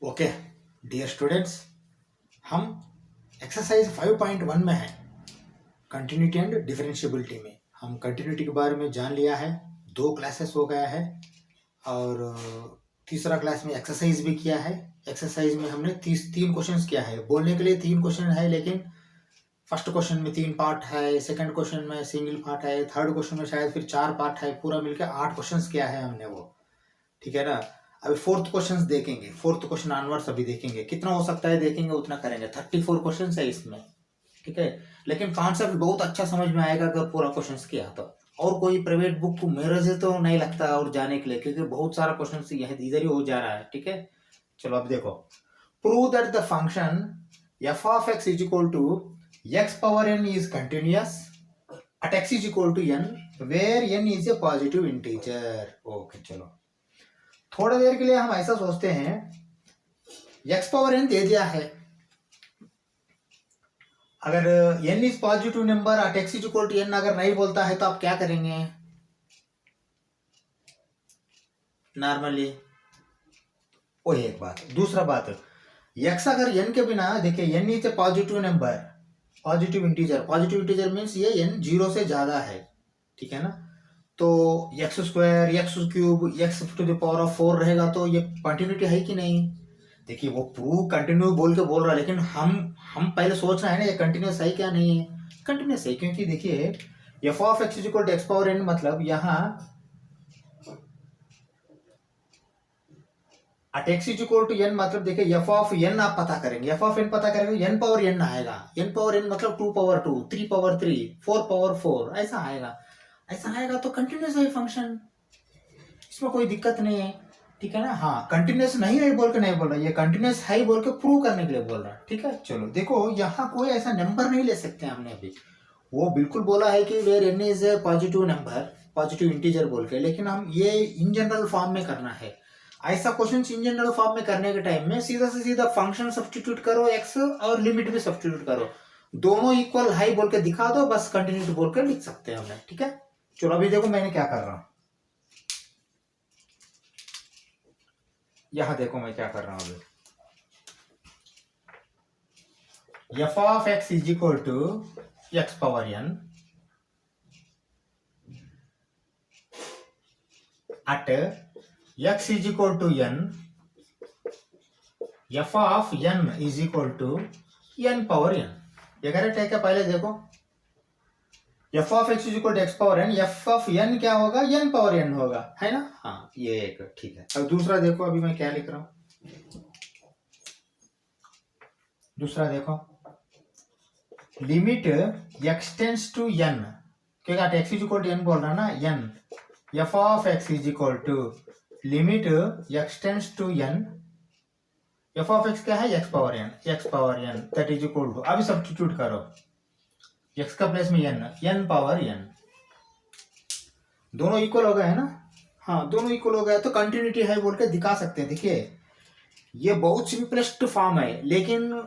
Okay dear students, हम exercise 5.1 में हैं। कंटिन्यूटी एंड डिफरेंशिएबिलिटी में हम कंटिन्यूटी के बारे में जान लिया है। 2 क्लासेस हो गया है और तीसरा क्लास में एक्सरसाइज भी किया है। एक्सरसाइज में हमने 3 क्वेश्चंस किया है। बोलने के लिए 3 क्वेश्चन है, लेकिन फर्स्ट क्वेश्चन में 3 पार्ट है, सेकंड क्वेश्चन में सिंगल पार्ट है, थर्ड क्वेश्चन में शायद फिर 4 पार्ट है। पूरा मिलकर 8 क्वेश्चंस किया है हमने वो, ठीक है ना। अभी फोर्थ क्वेश्चन देखेंगे, फोर्थ क्वेश्चन ऑनवर्ड्स अभी देखेंगे, कितना हो सकता है देखेंगे, उतना करेंगे। 34 क्वेश्चन है इसमें, ठीक है। लेकिन कॉन्सेप्ट बहुत अच्छा समझ में आएगा अगर पूरा क्वेश्चन किया तो। और कोई प्राइवेट बुक मेरे से तो नहीं लगता और जाने के लिए, क्योंकि बहुत सारा क्वेश्चन यह इधर ही हो जा रहा है, ठीक है। चलो अब देखो, prove that the function f of x is equal to x power n is continuous at x is equal to n where n is a positive integer। Okay चलो, थोड़ा देर के लिए हम ऐसा सोचते हैं, x पावर n दे दिया है। अगर n is positive number at x is equal to n अगर नहीं बोलता है तो आप क्या करेंगे नॉर्मली? वो एक बात। दूसरा बात, x अगर n के बिना, देखिए n is a positive number, positive integer. Positive integer means ये n 0 से ज्यादा है, ठीक है ना। तो x square, x cube, x to the power of 4 रहेगा, तो ये कंटिन्यूटी है कि नहीं? देखिए वो प्रूव कंटिन्यू बोल के बोल रहा है, लेकिन हम पहले सोच रहे हैं ना ये कंटिन्यूस है क्या नहीं है। कंटिन्यूस है, क्योंकि देखिए F of x is equal to x power N, मतलब यहाँ at X is equal to N, मतलब देखिए एफ ऑफ एन आप पता करेंगे, एफ ऑफ एन पता करेंगे, एन पावर एन आएगा। एन पावर एन मतलब 2 पावर 2, 3 पावर 3, 4 पावर 4, ऐसा आएगा। ऐसा आएगा तो कंटिन्यूस है फंक्शन, इसमें कोई दिक्कत नहीं है, ठीक है ना। हाँ, कंटिन्यूस नहीं है बोल के नहीं बोल रहा, ये कंटिन्यूस है बोल के प्रूव करने के लिए बोल रहा है, ठीक है। चलो देखो, यहाँ कोई ऐसा नंबर नहीं ले सकते हमने अभी। वो बिल्कुल बोला है कि where n is a positive number, positive integer बोल के, लेकिन हम ये इन जनरल फॉर्म में करना है। ऐसा क्वेश्चन इन जनरल फॉर्म में करने के टाइम में सीधा से सीधा फंक्शन सब्स्टिट्यूट करो, एक्स और लिमिट भी सब्स्टिट्यूट करो, दोनों इक्वल हाई बोल के दिखा दो, बस कंटिन्यूटी बोल के लिख सकते हैं हमने, ठीक है। चलो अभी देखो मैंने क्या कर रहा हूँ, यहां देखो मैं क्या कर रहा हूं अभी। F of x is equal to x power n at x is equal to n, f of n is equal to n power n। ये करेक्ट है क्या? पहले देखो, f of x is equal to x power n, f of n क्या होगा? n power n होगा, है ना। हाँ ये एक ठीक है। अब दूसरा देखो, अभी मैं क्या लिख रहा हूं। दूसरा देखो, limit x tends to n, क्योंकि x is equal to n बोल रहा ना, n, f of x is equal to limit x tends to n, f of x क्या है? x power n that is equal to, अभी substitute करो, x का place में n पावर n, दोनों इक्वल हो गए है ना। हाँ दोनों इक्वल हो गए तो कंटिन्यूटी है बोल के दिखा सकते हैं। देखिए ये बहुत सिंपलेस्ट फॉर्म है, लेकिन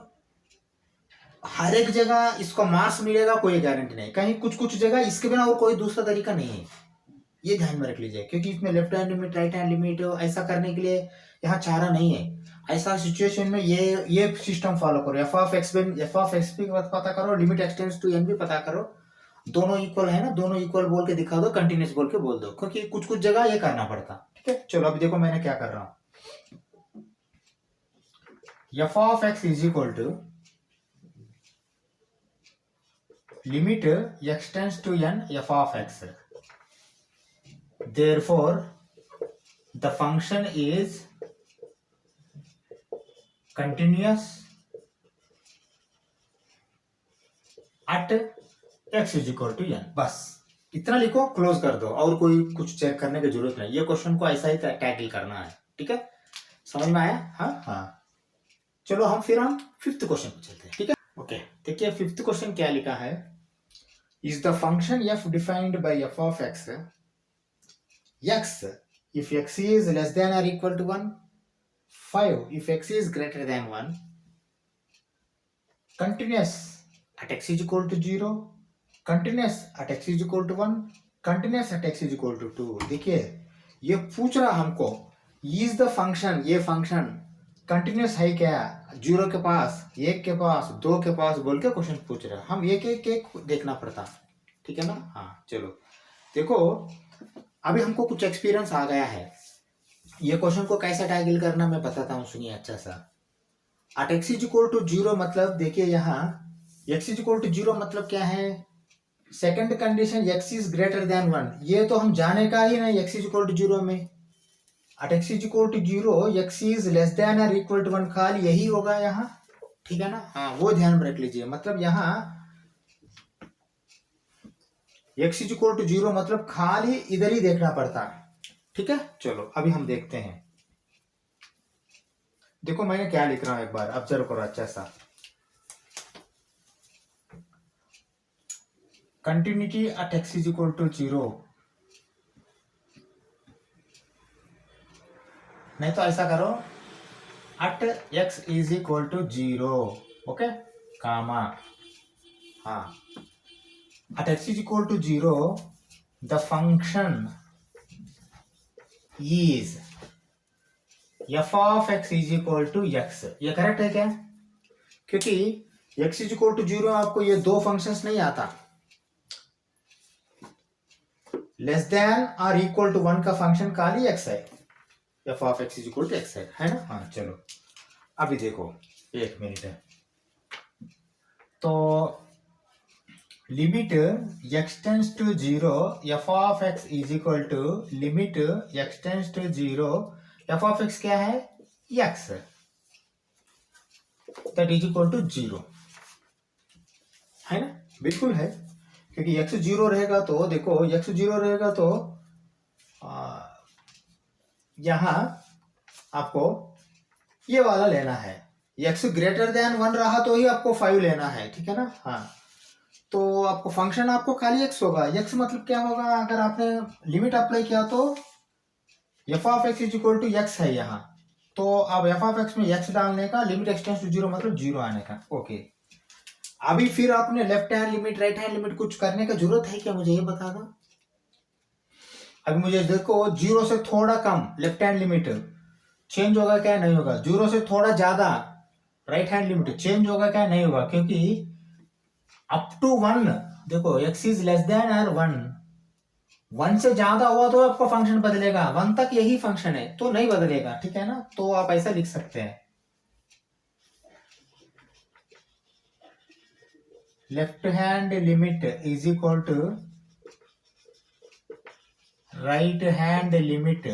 हर एक जगह इसको मार्क्स मिलेगा कोई गारंटी नहीं, कहीं कुछ कुछ जगह इसके बिना और कोई दूसरा तरीका नहीं है, ये ध्यान में रख लीजिए। क्योंकि इसमें left hand limit, right hand limit, ऐसा करने के लिए यहाँ चारा नहीं है। ऐसा सिचुएशन में ये सिस्टम फॉलो करो, एफ ऑफ एक्स भी पता करो, लिमिट एक्सटेंड्स टू एन भी पता करो, दोनों इक्वल है ना, दोनों इक्वल बोल के दिखा दो, कंटिन्यूस बोल के बोल दो, क्योंकि कुछ कुछ जगह ये करना पड़ता, ठीक है। चलो अब देखो मैंने क्या कर रहा हूं। F of x is equal to limit x tends to n f of x, therefore the function is continuous at x is equal to n। बस इतना लिखो, क्लोज कर दो, और कोई कुछ चेक करने की जरूरत नहीं। ये क्वेश्चन को ऐसा ही टैकल करना है, ठीक है। समझ में आया? हाँ। चलो हम फिफ्थ क्वेश्चन पे चलते हैं, ठीक है। ओके देखिए फिफ्थ क्वेश्चन क्या लिखा है। Is the function f defined by f of x if x is less than or equal to 1, 5 if x is greater than 1, continuous at x is equal to 0, continuous at x is equal to 1, continuous at x is equal to 2। देखिए ये पूछ रहा हमको, is the function, ये function continuous है क्या, 0 के पास, 1 के पास, 2 के पास बोल के क्वेश्चन पूछ रहे हैं, हम एक एक एक देखना पड़ता, ठीक है ना। हाँ चलो देखो, अभी हमको कुछ एक्सपीरियंस आ गया है, ये क्वेश्चन को कैसे टैकल करना मैं बताता हूँ, सुनिए अच्छा सा। At x is equal to 0 मतलब देखिए यहाँ x इज इक्वल टू 0 मतलब क्या है, second condition x is greater than 1, ये तो हम जाने का ही नहीं, x इज इक्वल टू 0 में। At x is equal to 0 x is less than और इक्वल टू 1, खाली यही होगा यहाँ, ठीक है ना। हाँ वो ध्यान में रख लीजिए, मतलब यहाँ x इज इक्वल टू 0 मतलब खाली इधर ही देखना पड़ता है, ठीक है। चलो अभी हम देखते हैं, देखो मैंने क्या लिख रहा हूं, एक बार ऑब्जर्व करो अच्छा सा। Continuity at x is equal to 0, नहीं तो ऐसा करो, at x is equal to 0, okay, comma, हाँ, at x is equal to 0 the function is f of x is equal to x, ये करेक्ट है क्या, क्योंकि x इज इक्वल टू 0 आपको ये दो फंक्शंस नहीं आता, लेस देन और इक्वल टू 1 का फंक्शन खाली x है, f of x is equal to x है ना। हाँ चलो अभी देखो, एक मिनट है, तो limit x tends to 0 f of x is equal to limit x tends to 0 f of x क्या है, x, that is equal to 0, है ना, बिल्कुल है, क्योंकि x 0 रहेगा तो देखो, x 0 रहेगा तो यहाँ आपको ये वाला लेना है, x ग्रेटर देन 1 रहा तो ही आपको 5 लेना है, ठीक है ना। हाँ तो आपको फंक्शन आपको खाली x होगा, x मतलब क्या होगा, अगर आपने लिमिट अप्लाई किया तो f of x is equal to x है यहाँ, तो अब f ऑफ x में x डालने का, लिमिट x टेंड्स टू 0 मतलब 0 आने का, ओके। अभी फिर आपने left hand limit right hand limit कुछ करने का जरूरत है क्या, मुझे ये बता दो। अभी मुझे देखो 0 से थोड़ा कम लेफ्ट हैंड लिमिट चेंज होगा क्या, नहीं होगा, 0 से थोड़ा ज्यादा राइट हैंड लिमिट चेंज होगा क्या, नहीं होगा, क्योंकि अप टू 1 देखो x इज लेस देन और 1 से ज्यादा हुआ तो आपका फंक्शन बदलेगा, 1 तक यही फंक्शन है तो नहीं बदलेगा, ठीक है ना। तो आप ऐसा लिख सकते हैं, left hand limit is equal to right hand limit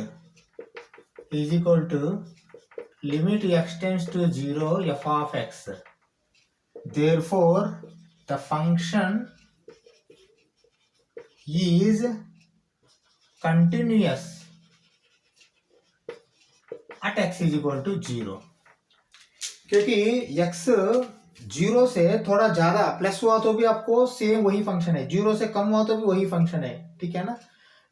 is equal to limit x tends to 0 f of x, therefore the function is continuous at x is equal to 0, क्योंकि x 0 से थोड़ा ज्यादा प्लस हुआ तो भी आपको same वही function है, 0 से कम हुआ तो भी वही फंक्शन है, ठीक है ना।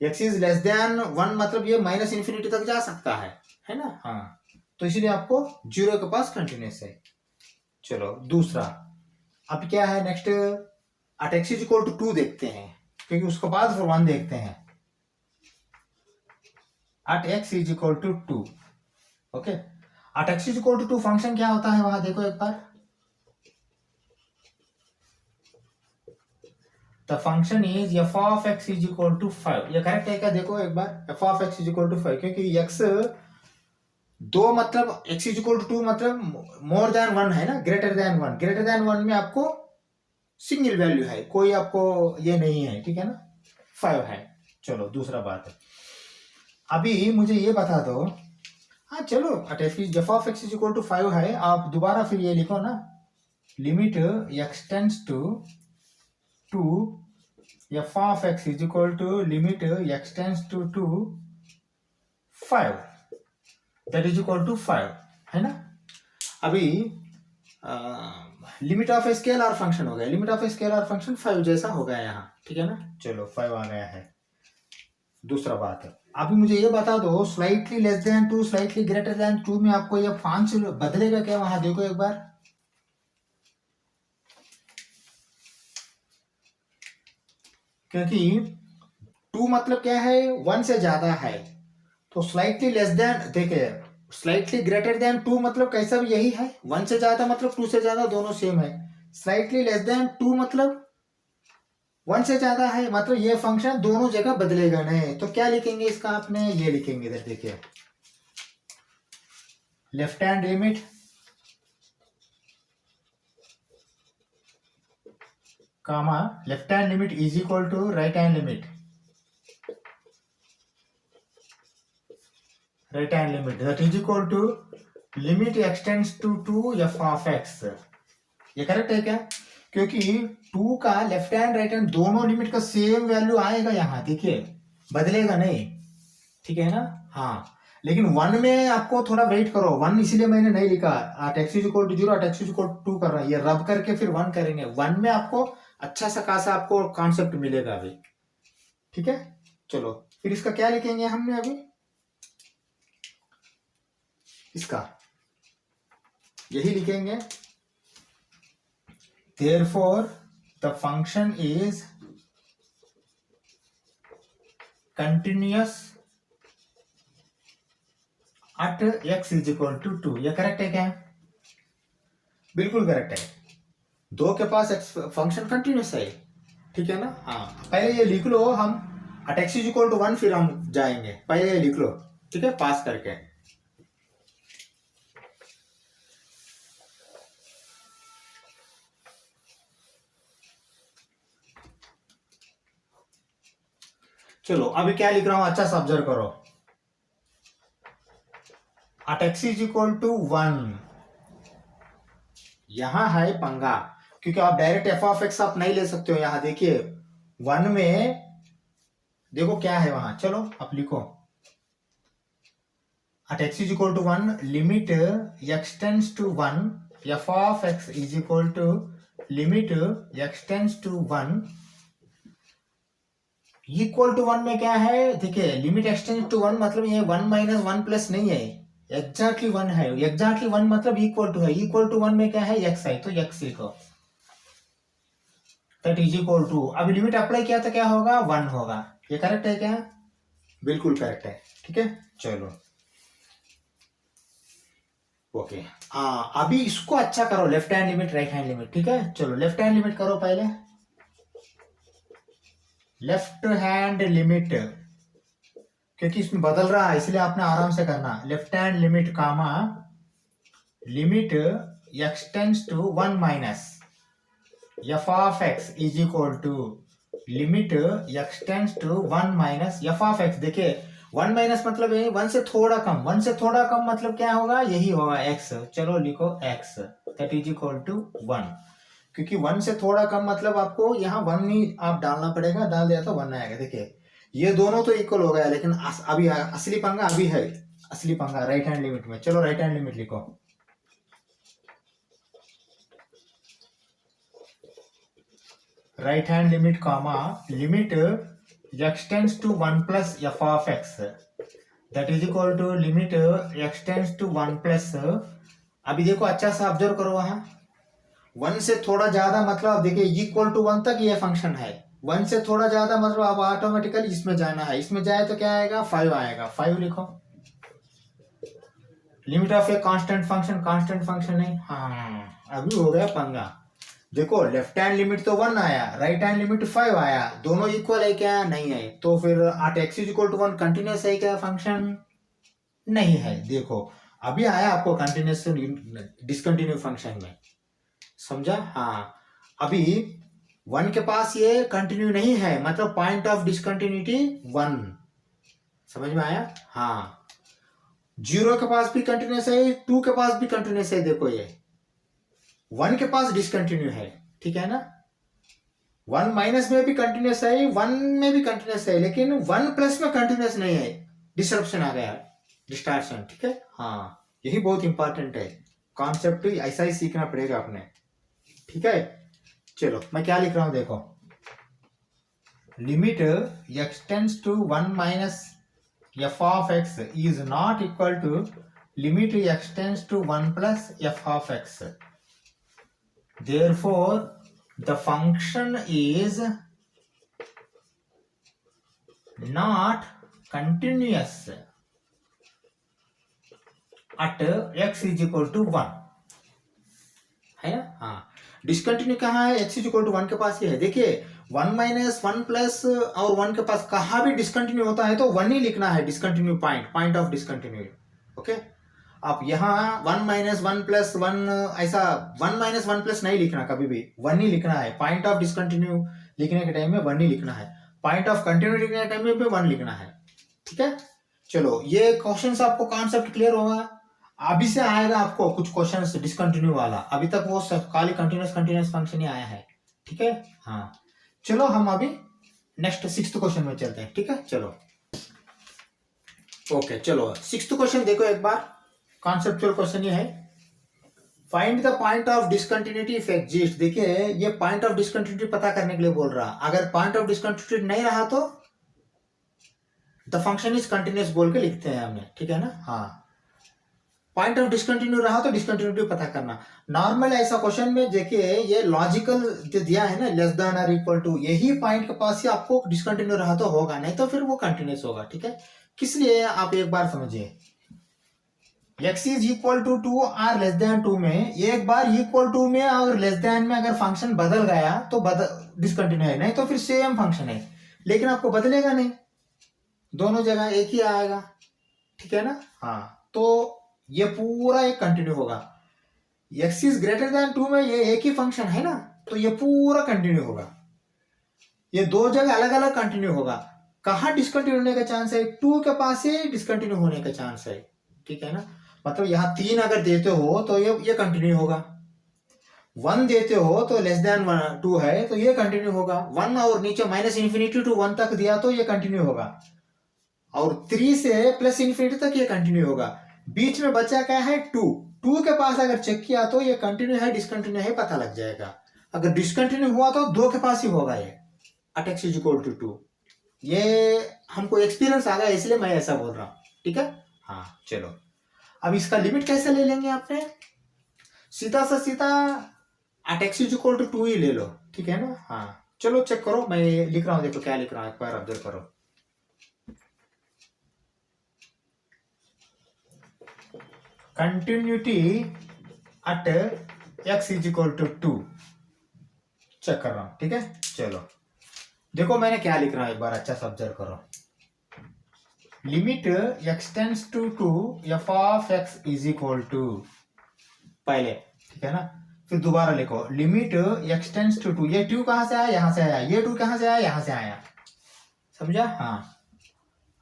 x इज लेस देन 1 मतलब ये माइनस इन्फिनिटी तक जा सकता है ना। हाँ तो इसलिए आपको 0 के पास कंटिन्यूस है। चलो दूसरा, अब क्या है next, at x is equal to 2 देखते हैं, क्योंकि उसके बाद फिर 1 देखते हैं। At x is equal to 2, okay, at x is equal to 2 function क्या होता है वहां देखो एक बार, the function is f of x is equal to 5, ये करेक्ट है क्या, देखो एक बार, f of x is equal to 5, क्योंकि x 2 मतलब x इज इक्वल टू 2 मतलब मोर देन 1 है ना, ग्रेटर देन 1, ग्रेटर देन 1 में आपको सिंगल वैल्यू है, कोई आपको ये नहीं है, ठीक है ना, 5 है। चलो दूसरा बात है, अभी मुझे ये बता दो, हाँ चलो f of x is equal to 5 है, आप दोबारा फिर ये लिखो ना, limit x tends to 2 f of x is equal to limit x tends to 2 5, that is equal to 5, है ना। अभी लिमिट ऑफ स्केलर फंक्शन हो गया, लिमिट ऑफ स्केलर फंक्शन 5 जैसा हो गया यहाँ, ठीक है ना। चलो 5 आ गया है। दूसरा बात है, अभी मुझे ये बता दो, slightly less then 2 slightly greater than 2 में आपको ये 5 बदलेगा क्या, वहां देखो एक बार, क्योंकि 2 मतलब क्या है, 1 से ज्यादा है, तो स्लाइटली लेस देन, देखिए स्लाइटली ग्रेटर देन 2 मतलब कैसा भी यही है, 1 से ज्यादा मतलब 2 से ज्यादा, दोनों सेम है। स्लाइटली लेस देन 2 मतलब 1 से ज्यादा है, मतलब ये फंक्शन दोनों जगह बदलेगा नहीं। तो क्या लिखेंगे इसका, आपने ये लिखेंगे इधर देखिए, left hand limit comma left hand limit is equal to right hand limit, right hand limit that is equal to limit x tends to 2 f of x. ये करेक्ट है क्या? क्योंकि 2 का लेफ्ट हैंड राइट हैंड दोनों limit का same value आएगा यहाँ, देखिए बदलेगा नहीं, ठीक है ना? हाँ, लेकिन 1 में आपको थोड़ा वेट करो, 1 इसलिए मैंने नहीं लिखा, at x is equal to 0 at x is equal to 2 कर रहा है, ये रब करके फिर 1 करेंगे। 1 में आपको अच्छा सा खासा आपको कॉन्सेप्ट मिलेगा अभी, ठीक है? चलो फिर इसका क्या लिखेंगे हमने अभी, इसका यही लिखेंगे, therefore the function is continuous at x is equal to 2। ये करेक्ट है क्या? बिल्कुल करेक्ट है, 2 के पास x फंक्शन कंटिन्यूस है, ठीक है ना? हाँ, पहले ये लिख लो, हम at x is equal to 1 फिर हम जाएंगे, पहले ये लिख लो, ठीक है, पास करके। चलो अभी क्या लिख रहा हूं, अच्छा सा ऑब्जर्व करो, at x is equal to 1, यहां है पंगा, क्योंकि आप डायरेक्ट एफ ऑफ एक्स आप नहीं ले सकते हो। यहां देखिए 1 में देखो क्या है वहां, चलो आप लिखो, at x is equal to 1 limit x tends to 1 f of x is equal to limit x tends to 1 equal to 1 में क्या है, देखिए लिमिट एक्सटेंड टू 1 मतलब ये 1 माइनस 1 प्लस नहीं है, एग्जैक्टली 1 है, एग्जैक्टली 1 मतलब इक्वल टू है, इक्वल टू 1 में क्या है, x है, तो x लिखो, दैट इज इक्वल टू, अभी लिमिट अप्लाई किया तो क्या होगा, 1 होगा। ये करेक्ट है क्या? बिल्कुल करेक्ट है, ठीक है। चलो ओके, अभी इसको अच्छा करो, left hand limit right hand limit, ठीक है। चलो लेफ्ट हैंड लिमिट करो पहले, लेफ्ट हैंड लिमिट, क्योंकि इसमें बदल रहा है इसलिए आपने आराम से करना, left hand limit comma limit x tends to 1 minus f of x is equal to limit x tends to 1 minus f of x। देखिए 1 माइनस मतलब है 1 से थोड़ा कम, 1 से थोड़ा कम मतलब क्या होगा, यही होगा x। चलो लिखो x that is equal to 1, क्योंकि 1 से थोड़ा कम मतलब आपको यहाँ 1 ही आप डालना पड़ेगा, डाल दिया तो 1 आएगा। देखिए ये दोनों तो इक्वल हो गया, लेकिन अभी असली पंगा अभी है, असली पंगा राइट हैंड लिमिट में। चलो राइट हैंड लिमिट लिखो, right hand limit comma limit x tends to 1 plus f of x that is equal to limit x tends to 1 plus, अभी देखो अच्छा सा ऑब्जर्व करो, वहां 1 से थोड़ा ज्यादा मतलब देखिए इक्वल टू 1 तक ये फंक्शन है, 1 से थोड़ा ज्यादा मतलब अब ऑटोमेटिकली इसमें जाना है, इसमें जाए तो क्या आएगा, 5 आएगा, 5 लिखो। Limit of a constant function, constant function है, हाँ अभी हो गया पंगा। देखो लेफ्ट हैंड लिमिट तो 1 आया, राइट हैंड लिमिट 5 आया, दोनों इक्वल है क्या, नहीं है, तो फिर at x is equal to 1 continuous है क्या फंक्शन, नहीं है। देखो अभी आया आपको कंटिन्यूस डिसकंटिन्यू फंक्शन में, समझा? हाँ, अभी 1 के पास ये कंटिन्यू नहीं है, मतलब पॉइंट ऑफ डिसकंटिन्यूटी 1, समझ में आया? हाँ, 0 के पास भी कंटिन्यूस है, 2 के पास भी कंटिन्यूस है, देखो ये 1 के पास डिसकंटिन्यू है, ठीक है ना? 1 माइनस में भी कंटिन्यूस है, 1 में भी कंटिन्यूस है, लेकिन 1 प्लस में कंटिन्यूस नहीं है, डिस्टरप्शन आ गया, डिस्टॉर्शन, ठीक है। हाँ, यही बहुत इंपॉर्टेंट है, कॉन्सेप्ट ऐसा ही सीखना पड़ेगा आपने, ठीक है। चलो मैं क्या लिख रहा हूं देखो, limit x tends to 1 minus f of x is not equal to limit x tends to 1 plus f of x, therefore the function is not continuous at x is equal to 1 है ना। हाँ, discontinue कहाँ है, x is equal to 1 के पास ही है। देखिए 1 minus 1 plus और 1 के पास कहाँ भी डिसकंटिन्यू होता है तो 1 ही लिखना है, discontinue point of discontinue. Okay, आप यहाँ 1 माइनस 1 प्लस 1 ऐसा 1 माइनस 1 प्लस नहीं लिखना, कभी भी 1 ही लिखना है। पॉइंट ऑफ डिसकंटिन्यू लिखने के टाइम में 1 ही लिखना है, पॉइंट ऑफ कंटिन्यू लिखने के टाइम में भी 1 लिखना है। ठीक है, चलो ये क्वेश्चन आपको कॉन्सेप्ट क्लियर होगा। अभी से आएगा आपको कुछ क्वेश्चंस डिसकंटिन्यू वाला, अभी तक वो सब खाली कंटिन्यूस फंक्शन ही आया है। ठीक है, हाँ चलो हम अभी नेक्स्ट 6th क्वेश्चन में चलते हैं। ठीक है, चलो ओके, चलो 6th क्वेश्चन देखो एक बार, कॉन्सेप्चुअल क्वेश्चन ये है, find the point of discontinuity if exist. देखिए ये पॉइंट ऑफ डिसकंटिन्यूटी पता करने के लिए बोल रहा, अगर पॉइंट ऑफ डिसकंटिन्यूटी नहीं रहा तो द फंक्शन इज कंटिन्यूस बोल के लिखते हैं हमने। ठीक है ना, हाँ पॉइंट ऑफ डिसकंटिन्यू रहा तो डिसकंटिन्यूटी पता करना। नॉर्मल ऐसा क्वेश्चन में देखिए ये लॉजिकल जो दिया है ना, लेस देन और इक्वल टू, यही पॉइंट के पास ही आपको डिसकंटिन्यू रहा तो होगा, नहीं तो फिर वो कंटिन्यूस होगा। ठीक है, किस लिए आप एक बार समझिए, x इज इक्वल टू 2 और लेस देन 2 में एक बार इक्वल टू में और लेस देन में अगर फंक्शन बदल गया तो डिसकंटिन्यू है, नहीं तो फिर सेम फंक्शन है, लेकिन आपको बदलेगा नहीं, दोनों जगह एक ही आएगा। ठीक है ना, हाँ तो ये पूरा एक कंटिन्यू होगा। x इज ग्रेटर देन 2 में ये एक ही फंक्शन है ना, तो ये पूरा कंटिन्यू होगा, ये दो जगह अलग अलग कंटिन्यू होगा। कहाँ डिसकंटिन्यू होने का चांस है, 2 के पास ही डिसकंटिन्यू होने का चांस है। ठीक है ना, मतलब यहाँ 3 अगर देते हो तो ये कंटिन्यू होगा, 1 देते हो तो लेस देन 2 है तो ये कंटिन्यू होगा, 1 और नीचे माइनस इन्फिनिटी टू 1 तक दिया तो ये कंटिन्यू होगा, और 3 से प्लस इन्फिनिटी तक ये कंटिन्यू होगा। बीच में बचा क्या है, 2 के पास अगर चेक किया तो ये कंटिन्यू है डिसकंटिन्यू है पता लग जाएगा। अगर डिसकंटिन्यू हुआ तो 2 के पास ही होगा ये, at x is equal to 2। ये हमको एक्सपीरियंस आ गया इसलिए मैं ऐसा बोल रहा हूँ। ठीक है, हाँ चलो अब इसका लिमिट कैसे ले लेंगे, आपने सीधा सा सीधा at x is equal to 2 ही ले लो। ठीक है ना, हाँ चलो चेक करो, मैं लिख रहा हूँ, देखो क्या लिख रहा हूँ, एक बार ऑब्जर्व करो। Continuity at x is equal to 2 check कर रहा हूं। ठीक है, चलो देखो मैंने क्या लिख रहा हूं, एक बार अच्छा से ऑब्जर्व करो। Limit x tends to 2 f of x is equal to, पहले ठीक है ना, फिर दोबारा लिखो लिमिट x टेंड्स टू 2, ये 2 कहां से आया, यहां से आया, ये 2 कहां से आया, यहां से आया, समझा। हाँ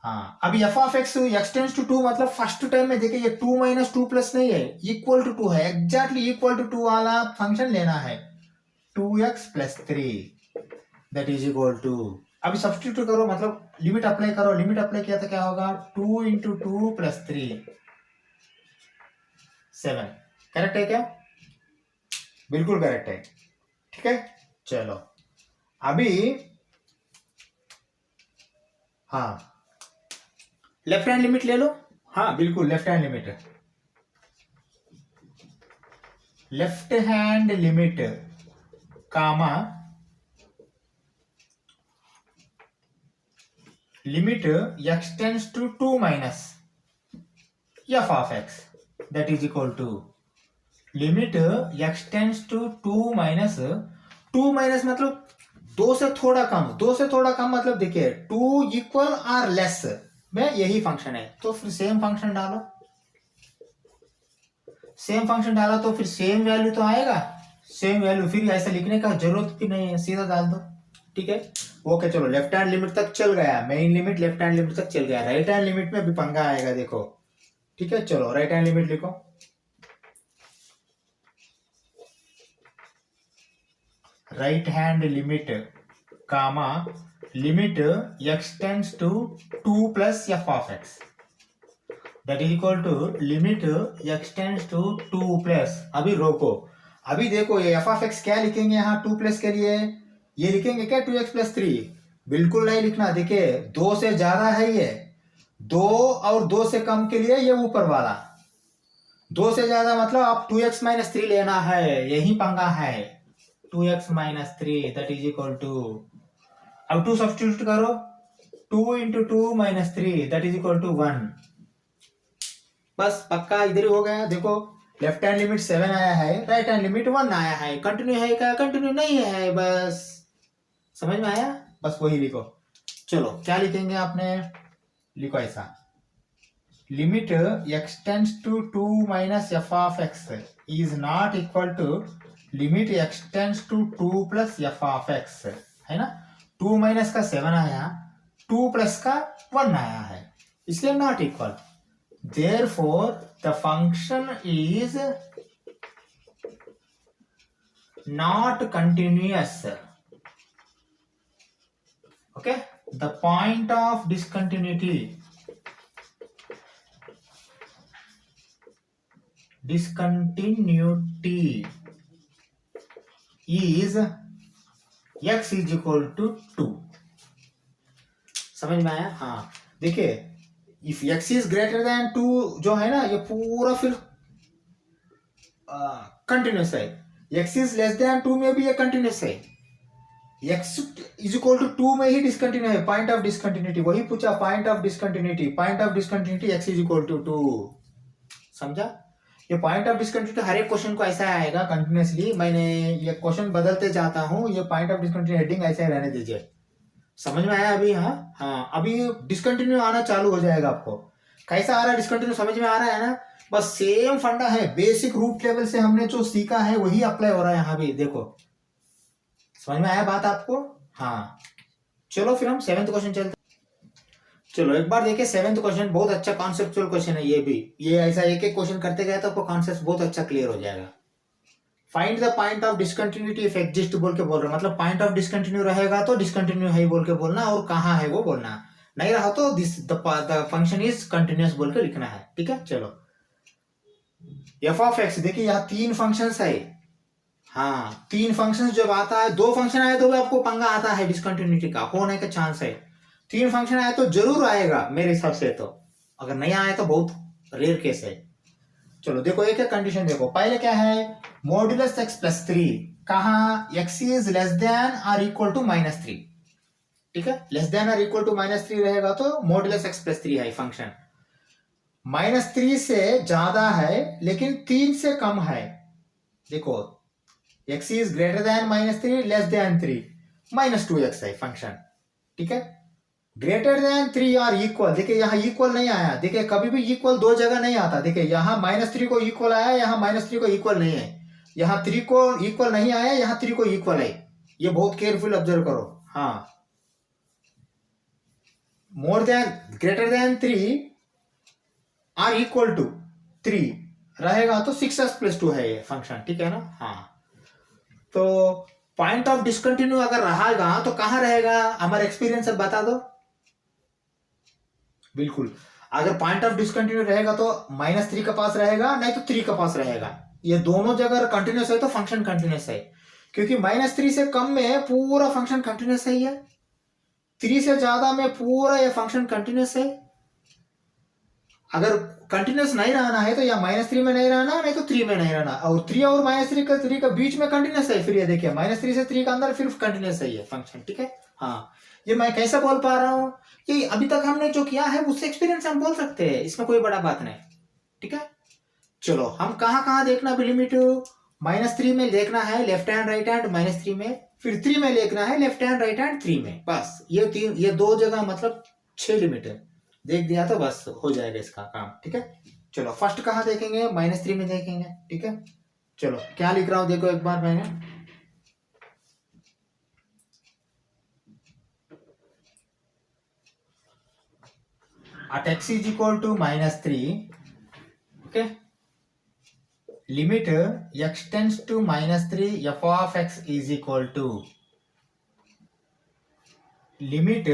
हाँ, अभी f of x tends to 2 मतलब फर्स्ट टाइम में देखिए ये 2 माइनस 2 प्लस नहीं है, इक्वल टू 2 है, एग्जैक्टली इक्वल टू 2 वाला फंक्शन लेना है, 2x plus 3 that is equal to, अभी सब्स्टिट्यूट करो, मतलब लिमिट अप्लाई करो, लिमिट अप्लाई किया तो क्या होगा, 2 इंटू 2 प्लस 3 7, करेक्ट है क्या, बिल्कुल करेक्ट है। ठीक है, चलो अभी हाँ लेफ्ट हैंड लिमिट ले लो, हाँ बिल्कुल left hand limit, left hand limit comma limit x tends to 2 minus f of x that is equal to limit x tends to 2 minus, 2 minus मतलब 2 से थोड़ा कम, 2 से थोड़ा कम मतलब देखिए 2 इक्वल और लेस में यही फंक्शन है, तो फिर सेम फंक्शन डालो, सेम फंक्शन डाला तो फिर सेम वैल्यू तो आएगा, सेम वैल्यू, फिर ऐसा लिखने का जरूरत भी नहीं है, सीधा डाल दो। ठीक है, ओके चलो लेफ्ट हैंड लिमिट तक चल गया, main limit left hand limit तक चल गया, राइट हैंड लिमिट में भी पंगा आएगा देखो। ठीक है, चलो राइट हैंड लिमिट लिखो, right hand limit comma limit x tends to 2 plus f of x that is equal to limit x tends to 2 plus, अभी रोको, अभी देखो ये f ऑफ x क्या लिखेंगे यहाँ 2 प्लस के लिए, ये लिखेंगे क्या 2x प्लस 3, बिल्कुल नहीं लिखना, देखिए 2 से ज्यादा है ये, 2 और 2 से कम के लिए ये ऊपर वाला, 2 से ज्यादा मतलब आप 2x माइनस 3 लेना है, यही पंगा है, 2x minus 3 that is equal to, अब 2 सब्स्टिट्यूट करो, 2 into 2 minus 3 that is equal to 1, बस पक्का इधर ही हो गया। देखो लेफ्ट हैंड लिमिट 7 आया है, राइट हैंड लिमिट 1 आया है। कंटिन्यू है क्या? कंटिन्यू नहीं है। बस समझ में आया? बस वही लिखो। चलो क्या लिखेंगे आपने? लिखो ऐसा, limit x tends to 2 minus f of x is not equal to limit x tends to 2 plus f of x, है ना। 2 माइनस का 7 आया, 2 प्लस का 1 आया है, इसलिए not equal. Therefore, the function is not continuous. Okay, the point of discontinuity is x is equal to 2। समझ में आया? हाँ देखिए, if x is greater than 2 जो है ना, ये पूरा फिर कंटिन्यूस है। x इज लेस देन 2 में भी ये कंटिन्यूस है। x इज इक्वल टू 2 में ही डिसकंटिन्यू है। पॉइंट ऑफ डिसकंटिन्यूटी वही पूछा, point of discontinuity. Point of discontinuity x is equal to 2। समझा? ये पॉइंट ऑफ डिसकंटिन्यूटी हर एक क्वेश्चन को ऐसा आएगा कंटिन्यूसली। मैंने ये क्वेश्चन बदलते जाता हूँ, ये पॉइंट ऑफ डिसकंटिन्यूटी हेडिंग ऐसे ही रहने दीजिए। समझ में आया अभी? हाँ अभी डिसकंटिन्यू आना चालू हो जाएगा। आपको कैसा आ रहा है डिसकंटिन्यू? समझ में आ रहा है ना? बस सेम फंडा है, बेसिक रूट लेवल से हमने जो सीखा है वही अप्लाई हो रहा है यहाँ भी। देखो समझ में आया बात आपको? हाँ चलो फिर हम 7th क्वेश्चन चलते। चलो एक बार देखिए 7th क्वेश्चन, बहुत अच्छा कॉन्सेप्चुअल क्वेश्चन है ये भी। ये ऐसा एक एक क्वेश्चन करते गए तो आपको कॉन्सेप्ट बहुत अच्छा क्लियर हो जाएगा। Find the point of discontinuity if exist बोल के बोल रहे, मतलब पॉइंट ऑफ डिसकंटिन्यू रहेगा तो डिसकंटिन्यू है बोल के बोलना, और कहाँ है वो बोलना। नहीं रहा तो this the function is continuous बोल के लिखना है। ठीक है चलो, एफ ऑफ एक्स देखिए यहाँ 3 फंक्शंस है। हाँ 3 फंक्शंस जब आता है, 2 फंक्शन आए तो भी आपको पंगा आता है डिसकंटिन्यूटी का होने का चांस है। 3 फंक्शन आए तो जरूर आएगा मेरे हिसाब से, तो अगर नहीं आए तो बहुत रेयर केस है। चलो देखो एक एक कंडीशन देखो। पहले क्या है? मॉड्यूलस x प्लस 3, कहाँ? x इज लेस देन और इक्वल टू -3। ठीक है, लेस देन और इक्वल टू -3 रहेगा तो मॉड्यूलस x प्लस 3 है फंक्शन। -3 से ज्यादा है लेकिन 3 से कम है। देखो x is greater than -3, less than 3, -2x है फंक्शन। ठीक है, ग्रेटर देन 3 और इक्वल। देखिए यहाँ इक्वल नहीं आया। देखिए कभी भी इक्वल 2 जगह नहीं आता। देखिए यहाँ -3 को इक्वल आया, यहाँ -3 को इक्वल नहीं है। यहाँ 3 को इक्वल नहीं आया, यहाँ 3 को इक्वल है। ये बहुत केयरफुल ऑब्जर्व करो। हाँ मोर देन ग्रेटर देन 3 और इक्वल टू 3 रहेगा तो 6s प्लस 2 है ये फंक्शन। ठीक है ना? हाँ तो पॉइंट ऑफ डिसकंटिन्यू अगर रहेगा तो कहाँ रहेगा? हमारा एक्सपीरियंस अब बता दो। बिल्कुल, अगर पॉइंट ऑफ डिसकंटिन्यू रहेगा तो -3 का पास रहेगा, नहीं तो 3 का पास रहेगा। ये दोनों जगह कंटिन्यूस है तो फंक्शन कंटिन्यूस है, क्योंकि -3 से कम में पूरा फंक्शन कंटिन्यूस है। ये 3 से ज्यादा में पूरा ये फंक्शन कंटिन्यूस है। अगर कंटिन्यूस नहीं रहना है तो या -3 में नहीं रहना, नहीं तो 3 में नहीं रहना, और 3 और -3 का बीच में कंटिन्यूस है। फिर ये देखिए -3 से 3 का अंदर फिर कंटिन्यूस है ये फंक्शन। ठीक है, हाँ ये मैं कैसे बोल पा रहा हूँ? ये अभी तक हमने जो किया है उससे एक्सपीरियंस हम बोल सकते हैं, इसमें कोई बड़ा बात नहीं। ठीक है चलो, हम कहाँ देखना अभी लिमिट? -3 में देखना है लेफ्ट हैंड राइट हैंड -3 में, फिर 3 में देखना है लेफ्ट हैंड राइट हैंड 3 में। बस ये 2 जगह मतलब 6 लिमिट है, देख दिया तो बस हो जाएगा इसका काम। ठीक है चलो, फर्स्ट कहाँ देखेंगे? -3 में देखेंगे। ठीक है चलो, क्या लिख रहा हूं देखो एक बार मैंने। at x is equal to -3, okay, limit x tends to -3 f of x is equal to limit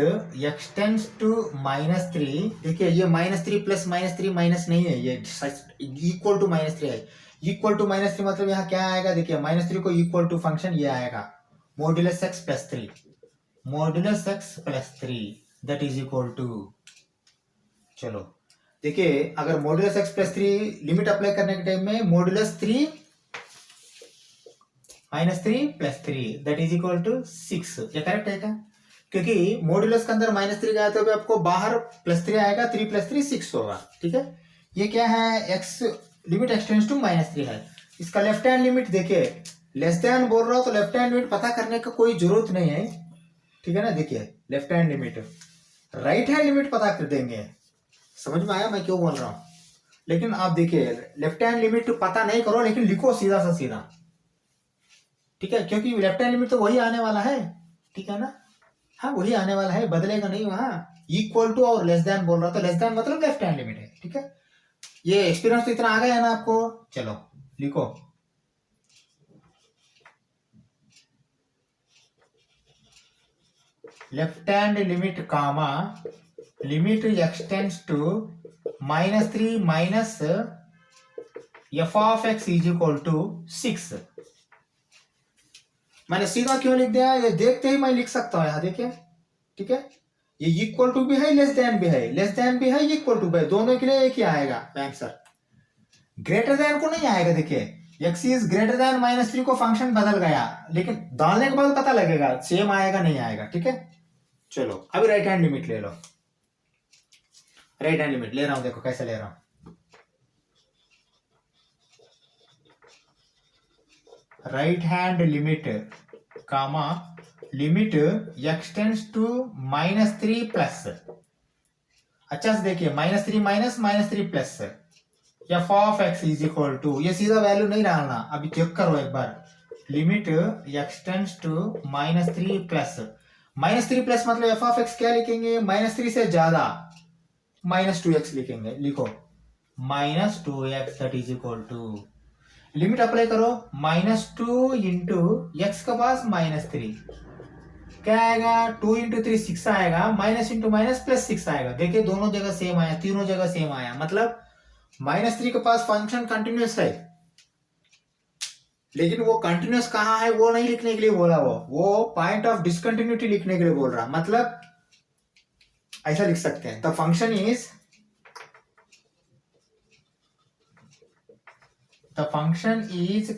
x tends to -3। देखिए ये -3 प्लस -3 माइनस नहीं है, ये इक्वल टू -3 है। इक्वल टू -3 मतलब यहाँ क्या आएगा? देखिए -3 को इक्वल टू फंक्शन ये आएगा modulus x plus 3, modulus x plus 3 that is equal to. चलो देखिए, अगर modulus x plus 3 limit apply करने के टाइम में modulus 3 -3 plus 3 that is equal to 6, ये करेक्ट है क्या? क्योंकि मॉड्यूलस के अंदर -3 गया तो भी आपको बाहर +3 आएगा, 3 + 3 6 होगा। ठीक है, ये क्या है, एक्स लिमिट एक्सटेंड्स टू -3 है। इसका लेफ्ट हैंड लिमिट देखिए, लेस देन बोल रहा हो तो लेफ्ट हैंड लिमिट पता करने का कोई जरूरत नहीं है, ठीक है ना। देखिए left hand limit, right hand limit पता कर देंगे। समझ में आया मैं क्यों बोल रहा हूँ? लेकिन आप देखिए लेफ्ट हैंड लिमिट पता नहीं करो, लेकिन लिखो सीधा सा सीधा, ठीक है, क्योंकि लेफ्ट हैंड लिमिट तो वही आने वाला है, ठीक है ना। हाँ वही आने वाला है, बदलेगा नहीं वहां। इक्वल टू और लेस देन बोल रहा, तो लेस देन मतलब लेफ्ट हैंड लिमिट है, ठीक है। ये एक्सपीरियंस तो इतना आ गया है ना आपको। चलो लिखो, left hand limit comma limit x tends to -3 minus f of x is equal to 6। मैंने सीधा क्यों लिख दिया, ये देखते ही मैं लिख सकता हूं यहां, देखिए, ठीक है। ये इक्वल टू भी है, लेस देन भी है, लेस देन भी है, इक्वल टू भी है, दोनों के लिए एक ही आएगा आंसर। ग्रेटर देन को नहीं आएगा। देखिए x इज ग्रेटर देन -3 को फंक्शन बदल गया, लेकिन डालने के बाद पता लगेगा सेम आएगा नहीं आएगा, ठीक है। चलो अभी राइट हैंड लिमिट ले लो, राइट हैंड लिमिट ले रहा हूं, देखो कैसे ले रहा हूं। Right hand limit comma limit x tends to -3 plus, अच्छा से देखिए -3 minus -3 plus f of x is equal to, ये सीधा वैल्यू नहीं डालना, अभी चेक करो एक बार। Limit x tends to -3 plus, -3 plus मतलब f ऑफ x क्या लिखेंगे, -3 से ज्यादा -2x लिखेंगे। लिखो -2x that is equal to, limit apply करो, -2 इंटू एक्स का पास -3 क्या आएगा, 2 इंटू 3 6 आएगा, माइनस इंटू माइनस प्लस 6 आएगा। देखिए दोनों जगह सेम आया, तीनों जगह सेम आया, मतलब -3 के पास फंक्शन कंटिन्यूस है, लेकिन वो कंटिन्यूस कहाँ है वो नहीं लिखने के लिए बोला, वो पॉइंट ऑफ डिसकंटिन्यूटी लिखने के लिए बोल रहा। मतलब ऐसा लिख सकते हैं, the function is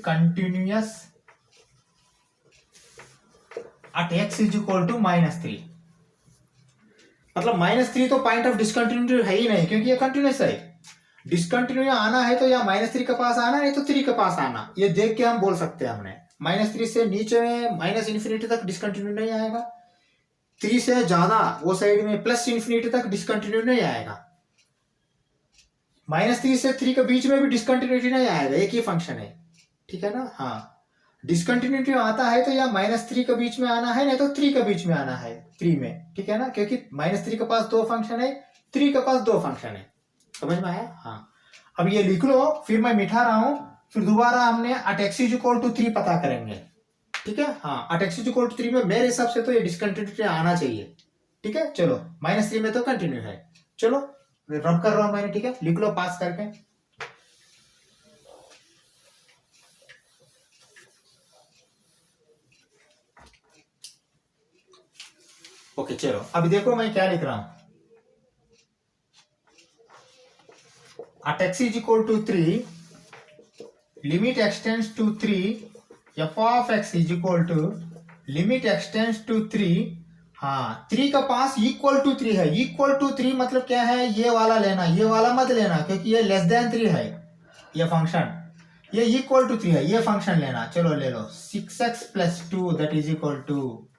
continuous at x is equal to -3। मतलब -3 तो पॉइंट ऑफ डिसकंटिन्यूटी है ही नहीं, क्योंकि ये कंटिन्यूस है। डिसकंटिन्यू आना है तो या -3 के पास आना, नहीं तो 3 के पास आना, ये देख के हम बोल सकते हैं हमने। -3 से नीचे में -∞ तक डिसकंटिन्यू नहीं आएगा, 3 से ज्यादा वो साइड में +∞ तक डिसकंटिन्यू नहीं आएगा, -3 से 3 के बीच में भी डिसकंटिन्यूटी नहीं आएगा, एक ही फंक्शन है, ठीक है ना। हाँ डिसकंटिन्यूटी आता है तो या -3 के बीच में आना है, नहीं तो 3 के बीच में आना है, 3 में, ठीक है ना, क्योंकि -3 के पास 2 फंक्शन है, 3 के पास 2 फंक्शन है। समझ में आया? हाँ अब ये लिख लो, फिर मैं मिटा रहा हूं, फिर दोबारा हमने at x is equal to 3 पता करेंगे, ठीक है। हाँ at x is equal to 3 में मेरे हिसाब से तो ये डिसकंटिन्यूटी आना चाहिए, ठीक है। चलो -3 में तो कंटिन्यू है, चलो रब कर रहा हूं मैंने, ठीक है, लिख लो पास करके। ओके चलो अभी देखो मैं क्या लिख रहा हूं। at x is equal to 3, limit extends to 3, f of x is equal to limit extends to 3, हाँ 3 का पास इक्वल टू 3 है, इक्वल टू 3 मतलब क्या है, ये वाला लेना, ये वाला मत लेना, क्योंकि ये लेस देन 3 है ये फंक्शन, ये इक्वल टू 3 है, ये फंक्शन लेना। चलो ले लो 6x + 2 that is equal to,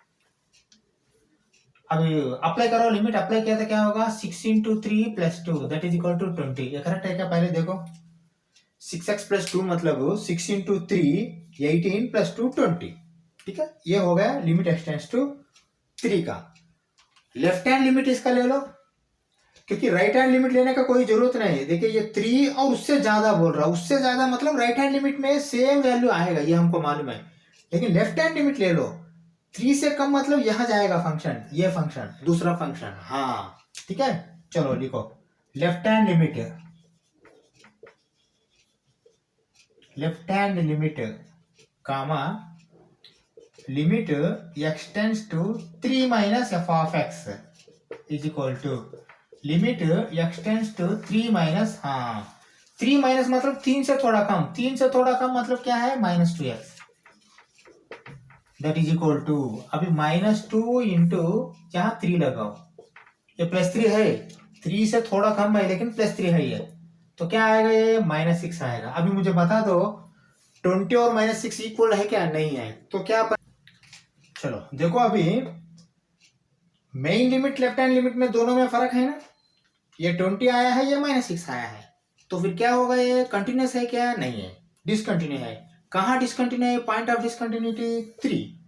अभी अप्लाई करो, लिमिट अप्लाई किया था क्या होगा, 6 into 3 + 2 that is equal to 20। ये करेक्ट है क्या, पहले देखो 6x + 2 मतलब 6 इंटू 3 18 + 2 20, ठीक है। ये हो गया लिमिट एक्सटेंड्स टू 3 का। लेफ्ट हैंड लिमिट इसका ले लो, क्योंकि राइट हैंड लिमिट लेने का कोई जरूरत नहीं है। देखिए ये 3 और उससे ज्यादा बोल रहा, उससे ज्यादा मतलब राइट हैंड लिमिट में सेम वैल्यू आएगा, ये हमको मालूम है, लेकिन लेफ्ट हैंड लिमिट ले लो, 3 से कम मतलब यहां जाएगा फंक्शन, ये फंक्शन दूसरा फंक्शन, हाँ ठीक है। चलो लिखो left hand limit comma limit x tends to 3 minus f of x is equal to limit x tends to 3 minus, हाँ 3 माइनस मतलब 3 से थोड़ा कम, 3 से थोड़ा कम मतलब क्या है, -2x that is equal to, अभी -2 इंटू यहाँ 3 लगाओ, ये +3 है, 3 से थोड़ा कम है लेकिन +3 है ये, तो क्या आएगा, ये -6 आएगा। अभी मुझे बता दो 20 और -6 इक्वल है क्या, नहीं है। तो क्या चलो देखो, अभी main limit left hand limit में दोनों में फर्क है ना। ये 20 आया है, ये -6 आया है, तो फिर क्या होगा, ये कंटिन्यूस है क्या, नहीं है, डिसकंटिन्यू है। कहाँ डिसकंटिन्यू है, point of discontinuity 3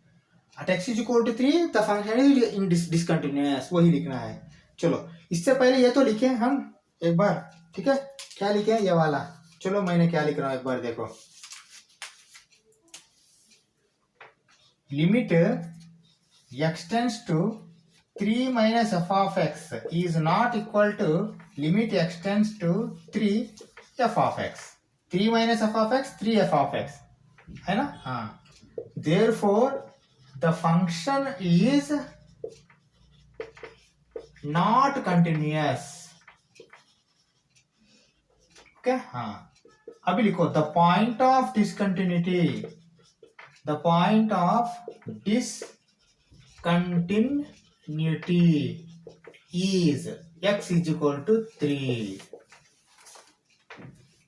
at x is equal to 3 the function is in discontinuous, वही लिखना है। चलो इससे पहले ये तो लिखे हम एक बार, ठीक है। क्या लिखे, ये वाला। चलो मैंने क्या लिख रहा हूँ एक बार देखो, limit x tends to 3 minus f of x is not equal to limit x tends to 3 f of x। 3 minus f of x 3 f of x है ना, हाँ। therefore the function is not continuous। okay, हाँ। अभी लिखो the point of discontinuity, the point of discontinuity is x is equal to 3।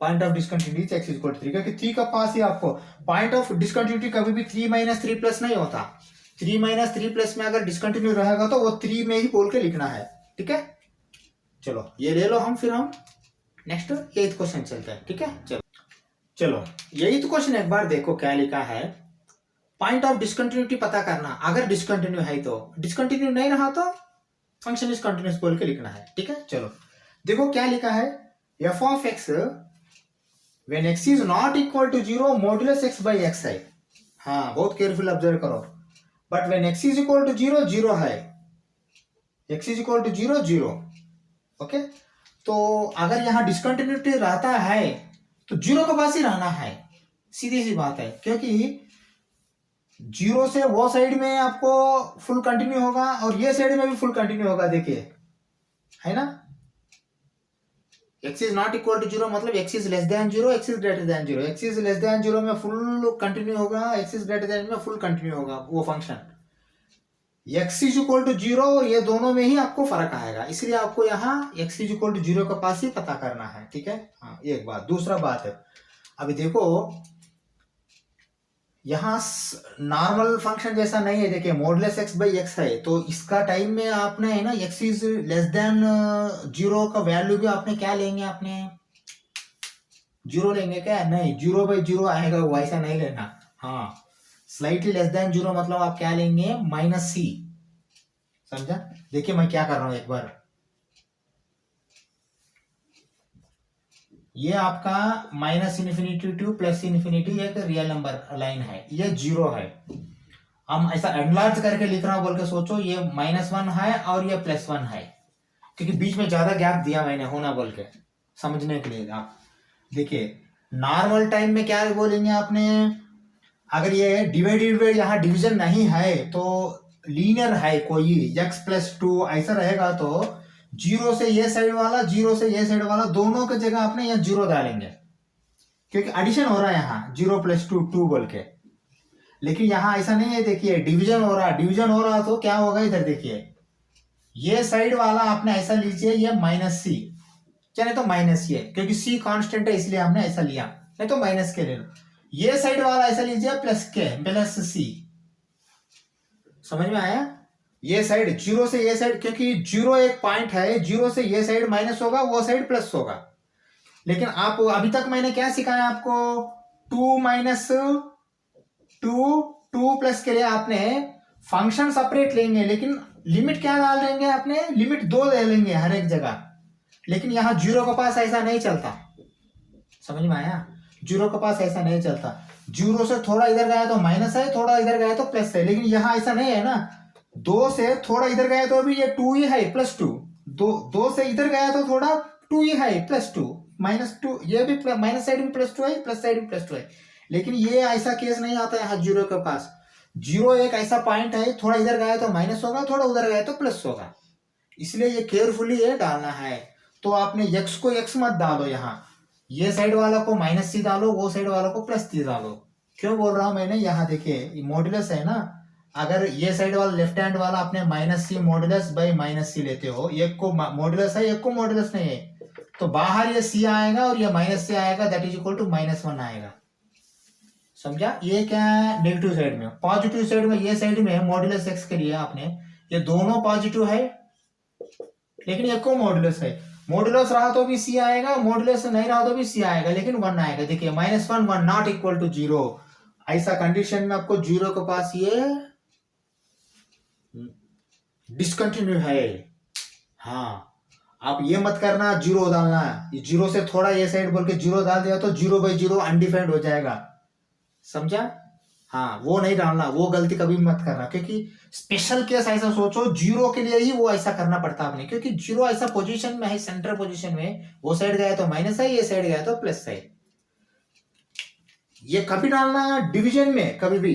Point of discontinuity x equal to 3, क्योंकि 3 का पास ही आपको point of discontinuity कभी भी 3 - 3 प्लस नहीं होता। 3 - 3 प्लस में अगर डिसकंटिन्यू रहेगा तो वो 3 में ही बोल के लिखना है, ठीक है। चलो ये ले लो हम, फिर हम नेक्स्ट 8th क्वेश्चन चलते हैं, ठीक है। चलो 8th क्वेश्चन एक बार देखो क्या लिखा है। पॉइंट ऑफ डिसकंटिन्यूटी पता करना, अगर डिसकंटिन्यू है तो, डिसकंटिन्यू नहीं रहा तो फंक्शन इज कंटिन्यूअस बोल के लिखना है, ठीक है। चलो देखो क्या लिखा है, f of x when x is not equal to 0 modulus x by x है। हाँ बहुत केयरफुल ऑब्जर्व करो। But when x is equal to 0 0 है, x is equal to 0 0, okay. तो अगर यहाँ डिसकंटिन्यूटी रहता है तो 0 के पास ही रहना है, सीधी सी बात है। क्योंकि 0 से वो साइड में आपको फुल कंटिन्यू होगा और ये साइड में भी फुल कंटिन्यू होगा, देखिए है ना। x is not equal to 0 मतलब x is less than 0, x is greater than 0। x is less than 0 में फुल कंटिन्यू होगा, x is greater than में फुल कंटिन्यू होगा वो function. x is equal to 0 और ये दोनों में ही आपको फर्क आएगा, इसलिए आपको यहाँ x is equal to 0 के पास ही पता करना है, ठीक है। हाँ एक बात। दूसरा बात है, अभी देखो यहाँ नॉर्मल फंक्शन जैसा नहीं है, देखिए मॉडुलस x by x है, तो इसका टाइम में आपने है ना x इज लेस देन 0 का वैल्यू भी आपने क्या लेंगे, आपने 0 लेंगे क्या, नहीं 0 by 0 आएगा, वैसा नहीं लेना। हाँ स्लाइटली लेस देन 0 मतलब आप क्या लेंगे, -c, समझा। देखिए मैं क्या कर रहा हूं एक बार, ये आपका -∞ टू +∞ एक रियल नंबर लाइन है, ये 0 है। हम ऐसा एनलार्ज करके लिख रहा हूं बोल के सोचो, ये -1 है और ये +1 है, क्योंकि बीच में ज्यादा गैप दिया मैंने होना बोल के समझने के लिए। आप देखिए नॉर्मल टाइम में क्या बोलेंगे आपने, अगर ये डिवाइडेड बाय यहाँ डिवीजन नहीं है तो लीनियर है कोई x + 2 ऐसा रहेगा, तो 0 से ये साइड वाला 0 से ये साइड वाला दोनों की जगह आपने यहाँ 0 डालेंगे, क्योंकि एडिशन हो रहा है यहाँ 0 + 2 2 बोल के। लेकिन यहाँ ऐसा नहीं है, देखिए डिवीजन हो रहा, डिवीजन हो रहा तो क्या होगा, इधर देखिए ये साइड वाला आपने ऐसा लीजिए, ये -c, चाहे तो -a, क्योंकि c कांस्टेंट है इसलिए हमने ऐसा लिया, नहीं तो -k ले लो। ये साइड वाला ऐसा लीजिए +c, समझ में आया। ये साइड 0 से ये साइड, क्योंकि 0 एक पॉइंट है, 0 से ये साइड माइनस होगा, वो साइड प्लस होगा। लेकिन आप अभी तक मैंने क्या सिखाया आपको, 2 - 2 प्लस के लिए आपने फंक्शन सेपरेट लेंगे, लेकिन लिमिट क्या डाल देंगे आपने, लिमिट 2 ले लेंगे हर एक जगह। लेकिन यहाँ 0 के पास ऐसा नहीं चलता, समझ में आया। 0 के पास ऐसा नहीं चलता, 0 से थोड़ा इधर गया तो माइनस है, थोड़ा इधर गया तो प्लस है। लेकिन यहाँ ऐसा नहीं है ना, 2 से थोड़ा इधर गया तो भी ये 2 ही है +2, 2 से इधर गया तो थोड़ा 2 ही है +2, -2, ये भी माइनस साइड में +2 है, प्लस साइड में +2 है। लेकिन ये ऐसा केस नहीं आता है 0 के पास। 0 एक ऐसा पॉइंट है, थोड़ा इधर गया तो माइनस होगा, थोड़ा उधर गया तो प्लस होगा, इसलिए ये केयरफुली ये डालना है। तो आपने x को x मत डालो, यहाँ ये साइड वाला को -c डालो, वो साइड वाला को +c डालो। क्यों बोल रहा हूं मैंने, यहाँ देखिए मॉड्यूलस है ना, अगर ये साइड वाला लेफ्ट हैंड वाला आपने -c मॉड्यूलस बाय -c लेते हो, एक को मॉड्यूलस है एक को मॉड्यूलस नहीं है, तो बाहर ये सी आएगा और ये माइनस सी आएगा, दैट इज इक्वल टू -1 आएगा। समझा? ये क्या है नेगेटिव साइड में। पॉजिटिव साइड में ये साइड में मॉड्यूलस एक्स के लिए आपने ये दोनों पॉजिटिव है लेकिन एक को मॉड्यूलस है। मॉड्यूलस रहा तो भी सी आएगा, मॉड्यूलस नहीं रहा तो भी सी आएगा, लेकिन 1 आएगा। देखिए -1 1 नॉट इक्वल टू 0, ऐसा कंडीशन में आपको 0 के पास ये डिसकंटिन्यू है। हाँ, आप ये मत करना 0 डालना, ये 0 से थोड़ा ये साइड बोल के 0 डाल दिया तो 0/0 अनडिफाइंड हो जाएगा। समझा? हाँ, वो नहीं डालना, वो गलती कभी मत करना, क्योंकि स्पेशल केस ऐसा सोचो 0 के लिए ही वो ऐसा करना पड़ता आपने, क्योंकि 0 ऐसा पोजीशन में है, सेंटर पोजीशन में, वो साइड गया तो माइनस है, ये साइड गया तो प्लस है। ये कभी डालना डिवीजन में, कभी भी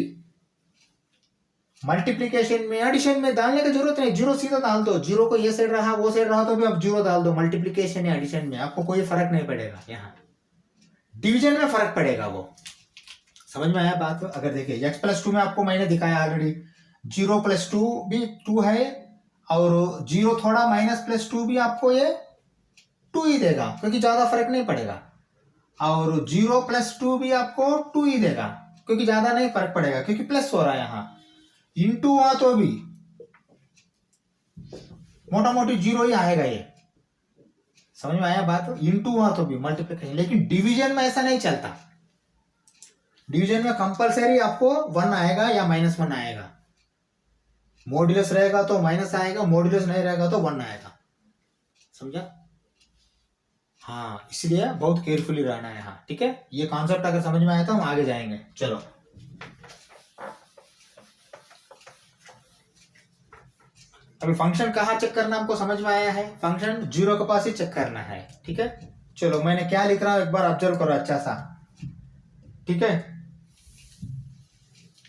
मल्टीप्लीकेशन में, एडिशन में डालने की जरूरत नहीं, 0 सीधा डाल दो। 0 को ये साइड रहा वो साइड रहा तो भी आप 0 डाल दो। मल्टीप्लीकेशन या एडिशन में आपको कोई फर्क नहीं पड़ेगा, यहाँ डिवीजन में फर्क पड़ेगा। वो समझ में आया बात? अगर देखिए x+2 में आपको मैंने दिखाया ऑलरेडी, 0+2 भी 2 है और 0 थोड़ा -+2 भी आपको ये 2 ही देगा, क्योंकि ज्यादा फर्क नहीं पड़ेगा। और 0+2 भी आपको 2 ही देगा, क्योंकि ज्यादा नहीं फर्क पड़ेगा, क्योंकि प्लस हो रहा है यहाँ। इंटू हुआ तो भी मोटा मोटी 0 ही आएगा ये। समझ में आया बात? इंटू हुआ तो भी मल्टीप्लिकेशन, लेकिन डिवीजन में ऐसा नहीं चलता। डिवीजन में कंपलसरी आपको 1 आएगा या -1 आएगा। मॉड्यूलस रहेगा तो माइनस आएगा, मॉड्यूलस नहीं रहेगा तो 1 आएगा। समझा? हाँ, इसलिए बहुत केयरफुली रहना है यहाँ, ठीक है? ये कॉन्सेप्ट अगर समझ में आया तो हम आगे जाएंगे। चलो, अभी फंक्शन कहाँ चेक करना हमको समझ में आया है। फंक्शन 0 के पास ही चेक करना है, ठीक है? चलो, मैंने क्या लिख रहा हूं एक बार ऑब्जर्व करो अच्छा सा, ठीक है?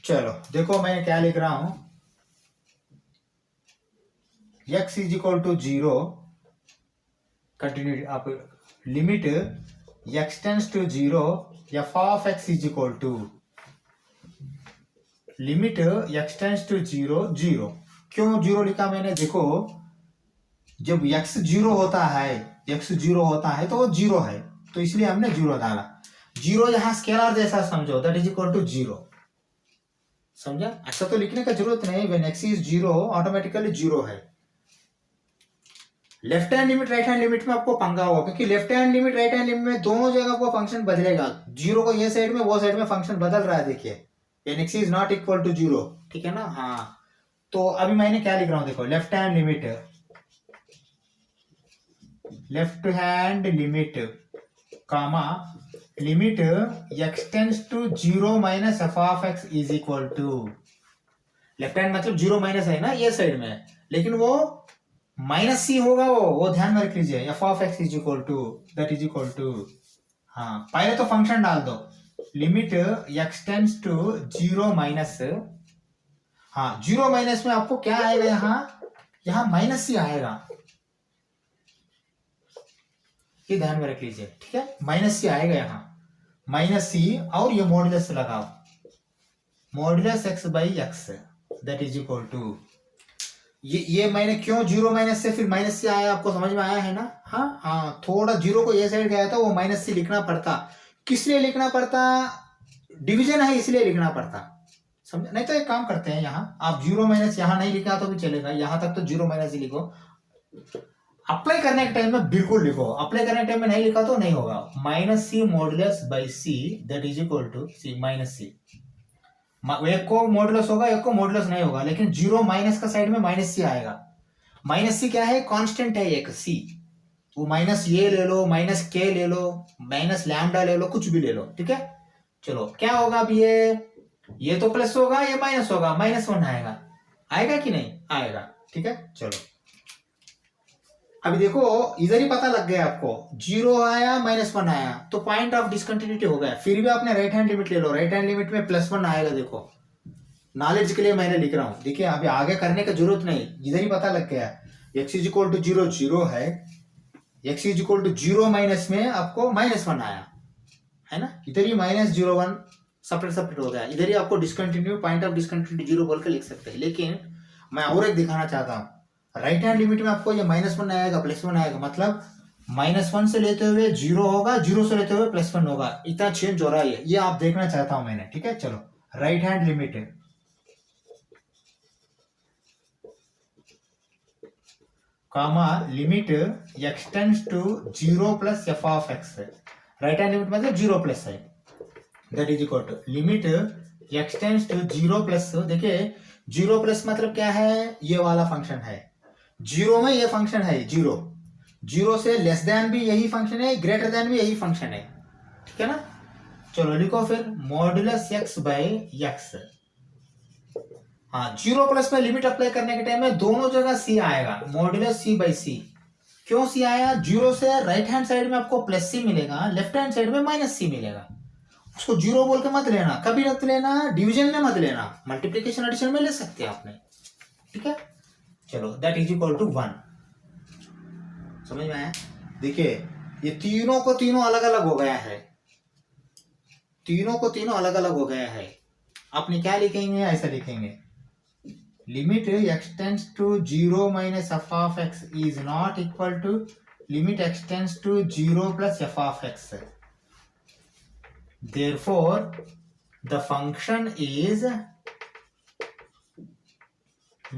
चलो देखो मैं क्या लिख रहा हूं, x is equal to 0, continue आप limit x tends to 0, f of x is equal to limit x tends to 0 0। क्यों 0 लिखा मैंने? देखो, जब x 0 होता है तो वो 0 है, तो इसलिए हमने 0 डाला। 0 यहाँ स्केलर जैसा समझो, दैट इज इक्वल टू 0। समझा? ऐसा तो लिखने का जरूरत नहीं, व्हेन x इज 0 ऑटोमेटिकली 0 है। Left hand limit right hand limit में आपको पंगा होगा, क्योंकि left hand limit right hand limit में दोनों जगह को फंक्शन बदलेगा। 0 को ये साइड में वो साइड में फंक्शन बदल रहा है। देखिए, when x is not equal to 0, ठीक है ना? हाँ, तो अभी मैंने क्या लिख रहा हूं, देखो, left hand limit comma limit x tends to 0 minus f of x is equal to, left hand मतलब 0 माइनस है ना ये साइड में, लेकिन वो माइनस सी होगा, वो ध्यान में रख लीजिए। f of x is equal to, that is equal to, हाँ, पहले तो फंक्शन डाल दो, limit x tends to 0 minus, हाँ 0 माइनस में आपको क्या आएगा, यहाँ माइनस सी आएगा, ये ध्यान में रख लीजिए, ठीक है? माइनस सी आएगा यहाँ, माइनस सी, और ये मॉड्यूलस लगाओ, modulus x by x, that is equal to, ये मैंने क्यों 0 माइनस से फिर माइनस सी आया, आपको समझ में आया है ना? हाँ, थोड़ा 0 को ये साइड गया था, वो माइनस सी लिखना पड़ता। किस लिए लिखना पड़ता? डिवीजन है इसलिए लिखना पड़ता। समझ? नहीं तो एक काम करते हैं, यहाँ आप 0 माइनस यहाँ नहीं लिखा तो भी चलेगा, यहाँ तक तो 0 माइनस ही लिखो। अप्लाई करने के टाइम में बिल्कुल लिखो, अप्लाई करने के टाइम में नहीं लिखा तो नहीं होगा। Minus C modulus by C, that is equal to C minus C. एक को मॉड्यूलस होगा, एक को मॉड्यूलस नहीं होगा, लेकिन 0 माइनस का साइड में माइनस सी आएगा। माइनस सी क्या है? कांस्टेंट है एक सी, वो माइनस ये ले लो, माइनस के ले लो, माइनस लैम्डा ले लो, कुछ भी ले लो, ठीक है? चलो, क्या होगा अब, ये तो प्लस होगा, ये माइनस होगा, -1 आएगा कि नहीं आएगा, ठीक है? चलो, अभी देखो, इधर ही पता लग गया आपको, 0 आया -1 आया, तो पॉइंट ऑफ डिसकंटिन्यूटी हो गया। फिर भी आपने राइट हैंड लिमिट ले लो, राइट हैंड लिमिट में +1 आएगा। देखो, नॉलेज के लिए मैंने लिख रहा हूं, देखिए अभी आगे करने की जरूरत नहीं, इधर ही पता लग गया। x इज इक्वल टू 0 0 है, x is equal to 0 minus में आपको -1 आया है ना, इधर ही -0 1 सेपरेट हो गया, इधर ही आपको डिसकंटिन्यू, पॉइंट ऑफ डिसकंटिन्यूटी 0 बोल के लिख सकते हैं। लेकिन मैं और एक दिखाना चाहता हूँ, राइट हैंड लिमिट में आपको ये -1 आएगा, +1 आएगा, मतलब -1 से लेते हुए 0 होगा, 0 से लेते हुए +1 होगा, इतना चेंज हो रहा है, ये आप देखना चाहता हूं मैंने, ठीक है। चलो right hand limit comma limit x tends to 0 + f of x, right hand limit मतलब 0 प्लस है, that is equal to limit x tends to 0 plus, देखिए 0 प्लस मतलब क्या है, ये वाला फंक्शन है, 0 में ये फंक्शन है, 0 से लेस देन भी यही फंक्शन है, ग्रेटर देन भी यही फंक्शन है, ठीक है ना। चलो लिखो फिर मॉड्यूलस x बाई x, हाँ 0 प्लस में लिमिट अप्लाई करने के टाइम में दोनों जगह c आएगा, मॉड्यूलस c बाई c। क्यों c आया, 0 से राइट हैंड साइड में आपको +c मिलेगा, लेफ्ट हैंड साइड में -c मिलेगा, उसको 0 बोल के मत लेना, कभी मत लेना, डिवीजन में मत लेना, मल्टीप्लिकेशन एडिशन में ले सकते हैं आपने, ठीक है। चलो दैट इज इक्वल टू 1, समझ में आया। देखिए ये तीनों को तीनों अलग अलग हो गया है, तीनों को तीनों अलग अलग हो गया है, आपने क्या लिखेंगे, ऐसा लिखेंगे limit x tends to 0 - f of x is not equal to limit x tends to 0 + f of x, therefore the function is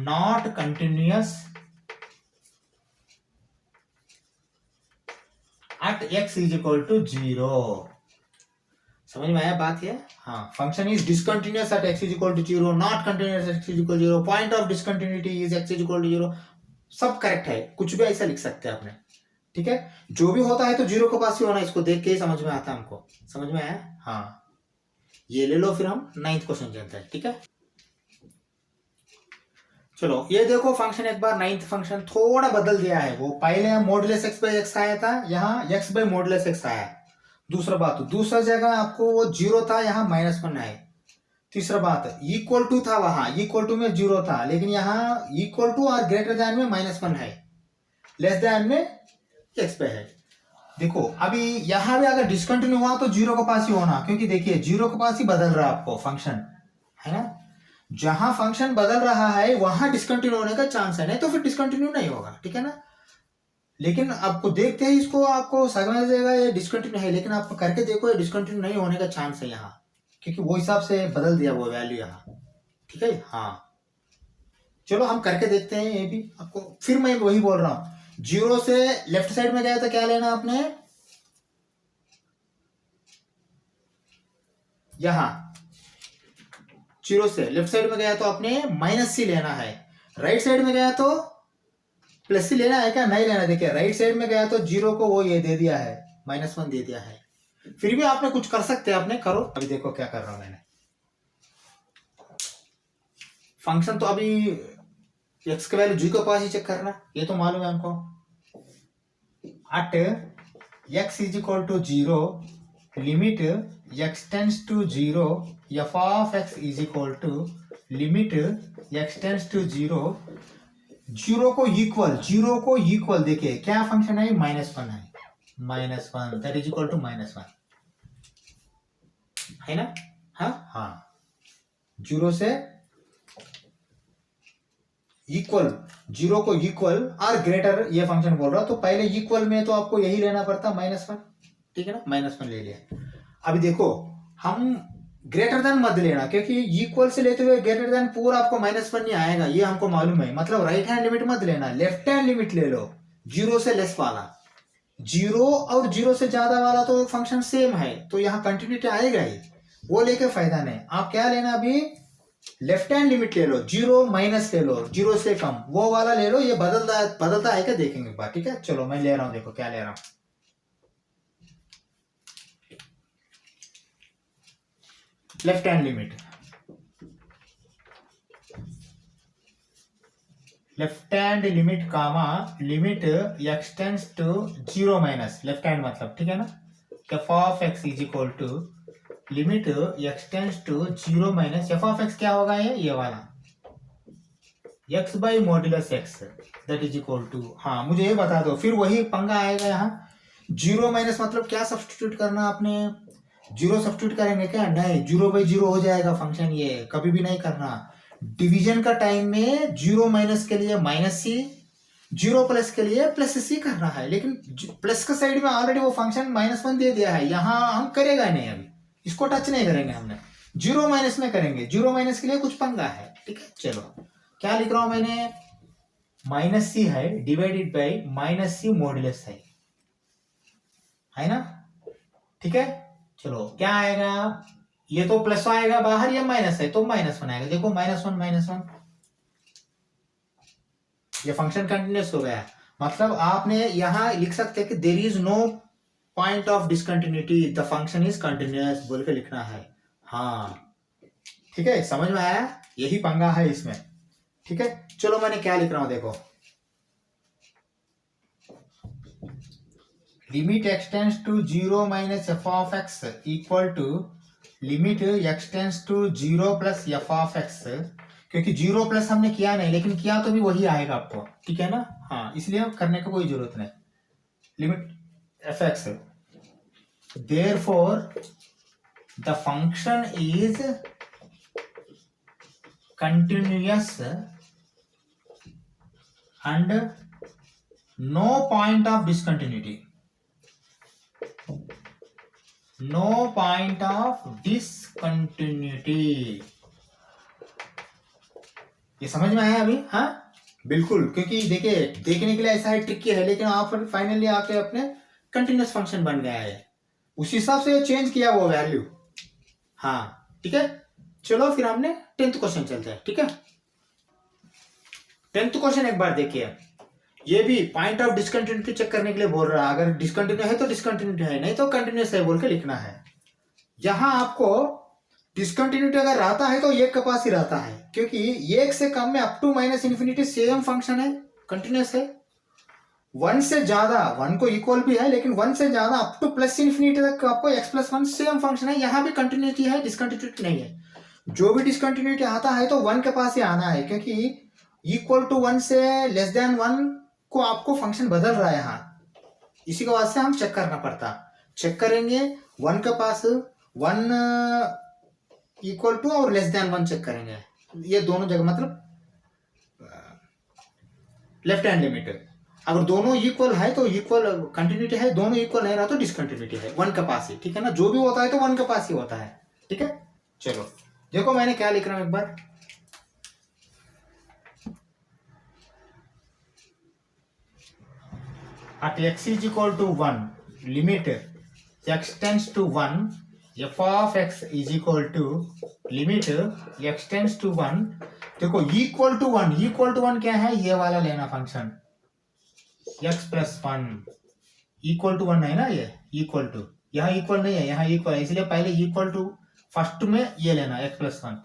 not continuous at x is equal to 0, समझ में आया बात ये, हाँ function is discontinuous at x is equal to 0, not continuous at x is equal to 0, point of discontinuity is x is equal to 0, सब correct है, कुछ भी ऐसा लिख सकते हैं आपने, ठीक है। जो भी होता है तो 0 के पास ही होना, इसको देख के ही समझ में आता है हमको, समझ में आया, हाँ ये ले लो, फिर हम 9th क्वेश्चन जानते हैं, ठीक है। चलो ये देखो फंक्शन एक बार 9th फंक्शन थोड़ा बदल दिया है, वो पहले मॉड्यूलस x बाई x आया था, यहाँ x बाई मॉड्यूलस x आया। दूसरा बात, दूसरा जगह आपको वो 0 था, यहाँ -1 है। तीसरा बात, इक्वल टू था, वहां इक्वल टू में 0 था, लेकिन यहाँ इक्वल टू और ग्रेटर देन में -1 है, लेस देन में x पे है। देखो अभी यहाँ भी अगर डिसकंटिन्यू हुआ तो 0 के पास ही होना, क्योंकि देखिए 0 के पास ही बदल रहा है आपको फंक्शन, है ना। जहां फंक्शन बदल रहा है वहां डिसकंटिन्यू होने का चांस है, नहीं तो फिर डिसकंटिन्यू नहीं होगा, ठीक है ना। लेकिन आपको देखते ही इसको आपको समझ जाएगा ये डिसकंटिन्यू है, लेकिन आप करके देखो ये डिसकंटिन्यू नहीं होने का चांस है यहाँ, क्योंकि वो हिसाब से बदल दिया वो वैल्यू यहाँ, ठीक है। हाँ चलो हम करके देखते हैं ये भी आपको, फिर मैं वही बोल रहा हूँ, 0 से लेफ्ट साइड में गया तो क्या लेना आपने, यहाँ 0 से लेफ्ट साइड में गया तो आपने -c लेना है, राइट साइड में गया तो +c लेना है क्या, नहीं लेना। देखिए राइट साइड में गया तो 0 को वो ये दे दिया है, -1 दे दिया है, फिर भी आपने कुछ कर सकते हैं, आपने करो। अभी देखो क्या कर रहा हूं मैंने, फंक्शन तो अभी x का वैल्यू 0 के पास ही चेक करना, ये तो मालूम है हमको। at x is equal to 0 limit x tends to 0 f of x is equal to limit x tends to 0, 0 को इक्वल, देखिए क्या फंक्शन है, -1 है, -1 दैट इज इक्वल टू -1 है ना। हाँ 0 से इक्वल, 0 को इक्वल और ग्रेटर ये फंक्शन बोल रहा, तो पहले इक्वल में तो आपको यही लेना पड़ता -1, ठीक है ना, -1 ले लिया। अभी देखो हम ग्रेटर देन मत लेना, क्योंकि इक्वल से लेते हुए ग्रेटर देन पूरा आपको -1 नहीं आएगा, ये हमको मालूम है, मतलब राइट हैंड लिमिट मत लेना, लेफ्ट हैंड लिमिट ले लो, 0 से लेस वाला, 0 और 0 से ज्यादा वाला तो फंक्शन सेम है, तो यहाँ कंटिन्यूटी आएगा ही, वो लेके फायदा नहीं। आप क्या लेना, अभी लेफ्ट हैंड लिमिट ले लो, 0 माइनस ले लो, 0 से कम वो वाला ले लो, ये बदलता है क्या देखेंगे एक बार, ठीक है। चलो मैं ले रहा हूं, देखो क्या ले रहा हूं, left hand limit, left hand limit comma limit x tends to 0 minus, left hand मतलब, ठीक है ना, f of x is equal to limit x tends to 0 minus, f of x क्या होगा, ये वाला x by modulus x that is equal to, हाँ मुझे ये बता दो, फिर वही पंगा आएगा यहाँ, 0 माइनस मतलब क्या सब्स्टिट्यूट करना आपने, 0 सब्स्टिट्यूट करेंगे क्या, नहीं 0/0 हो जाएगा फंक्शन, ये कभी भी नहीं करना। डिवीजन का टाइम में 0 माइनस के लिए -c, जीरो प्लस के लिए प्लस सी करना है, लेकिन प्लस के साइड में ऑलरेडी वो फंक्शन -1 दे दिया है, यहाँ हम करेगा नहीं, अभी इसको टच नहीं करेंगे, हमने जीरो माइनस में करेंगे। जीरो माइनस के लिए कुछ पंगा है, ठीक है। चलो क्या लिख रहा हूं मैंने, -c है डिवाइडेड बाई -c मॉडुलस है ना, ठीक है। चलो क्या आएगा, ये तो प्लस आएगा बाहर, ये माइनस है तो -1 आएगा। देखो -1 ये फंक्शन कंटिन्यूस हो गया। मतलब आपने यहां लिख सकते हैं कि there is no point of discontinuity, the function is continuous बोल के लिखना है। हाँ ठीक है, समझ में आया, यही पंगा है इसमें, ठीक है। चलो मैंने क्या लिख रहा हूं देखो, limit x tends to 0 minus f of x equal to limit x tends to 0 plus f of x, क्योंकि 0 प्लस हमने किया नहीं, लेकिन किया तो भी वही आएगा आपको, ठीक है ना। हाँ, इसलिए करने की कोई जरूरत नहीं। Limit F x, therefore the function is continuous and no point of discontinuity, no point of discontinuity। ये समझ में आया अभी? हाँ बिल्कुल, क्योंकि देखिए देखने के लिए ऐसा है ट्रिकी है, लेकिन आप फाइनली आके अपने कंटिन्यूअस फंक्शन बन गया है, उस हिसाब से चेंज किया वो वैल्यू। हाँ ठीक है, चलो फिर हमने 10th क्वेश्चन चलते हैं, ठीक है। 10th क्वेश्चन एक बार देखिए, ये भी पॉइंट ऑफ डिसकंटिन्यूटी चेक करने के लिए बोल रहा है, अगर डिसकंटिन्यू है तो डिसकंटिन्यूटी है, नहीं तो कंटिन्यूअस है बोल के लिखना है। यहां आपको डिसकंटिन्यूटी अगर रहता है तो एक के पास ही रहता है, क्योंकि एक से कम में up to -minus infinity same function है, कंटिन्यूअस है। 1 से ज्यादा, 1 को इक्वल भी है, लेकिन 1 से ज्यादा अप टू +इन्फिनिटी तक आपको x+1 सेम फंक्शन है, यहां भी कंटिन्यूटी है, डिसकंटिन्यूटी नहीं है। जो भी डिसकंटिन्यूटी आता है तो 1 के पास ही आना है, क्योंकि इक्वल टू 1 से लेस देन 1 को आपको फंक्शन बदल रहा है यहाँ, इसी के वास्ते हम चेक करना पड़ता। चेक करेंगे 1 के पास 1 इक्वल टू और लेस देन 1 चेक करेंगे, ये दोनों जगह, मतलब लेफ्ट हैंड लिमिट। अगर दोनों इक्वल है तो इक्वल कंटिन्यूटी है, दोनों इक्वल नहीं रहा तो डिसकंटिन्यूटी है, 1 के पास ही, ठीक है ना। जो भी होता है तो 1 के पास ही होता है, ठीक है। चलो देखो मैंने क्या लिख रहा हूं एक बार, at x is equal to 1 limit x tends to 1 f of x is equal to limit x tends to 1। देखो इक्वल टू 1, इक्वल टू 1 क्या है, ये वाला लेना फंक्शन x+1 इक्वल टू 1 है ना, ये इक्वल टू, यहाँ इक्वल नहीं है, यहाँ इक्वल है, इसलिए पहले इक्वल टू फर्स्ट में ये लेना x+1।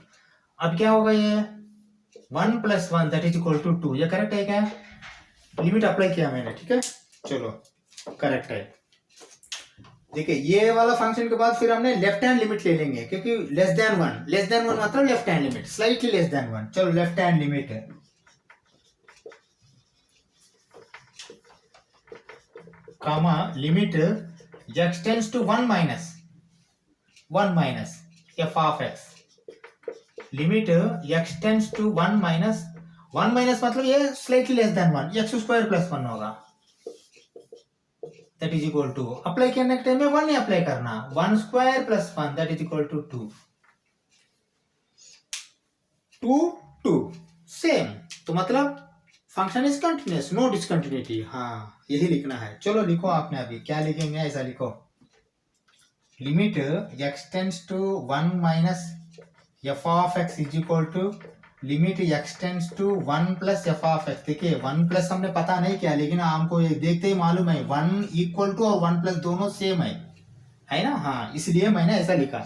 अब क्या होगा, ये 1+1 दैट इज इक्वल टू 2, ये करेक्ट है क्या, लिमिट अप्लाई किया मैंने, ठीक है। चलो करेक्ट है। देखिए ये वाला फंक्शन के बाद फिर हमने लेफ्ट हैंड लिमिट ले लेंगे, क्योंकि लेस देन 1 मतलब left hand limit, slightly less than 1। चलो लेफ्ट हैंड लिमिट है, comma limit x tends to 1 minus f of x, limit x tends to 1 minus मतलब ये स्लाइटली लेस देन 1, x² + 1 होगा, that is equal to, apply करने के time में 1 ही apply करना, 1² + 1 that is equal to 2, 2 same, तो मतलब function is continuous, no discontinuity. हाँ यही लिखना है। चलो लिखो आपने, अभी क्या लिखेंगे, ऐसा लिखो, limit x tends to 1 minus f of x is equal to limit x tends to 1 plus f of x। देखिए 1 प्लस हमने पता नहीं किया, लेकिन हमको ये देखते ही मालूम है 1 इक्वल टू और 1 प्लस दोनों सेम है ना। हाँ इसलिए मैंने ऐसा लिखा,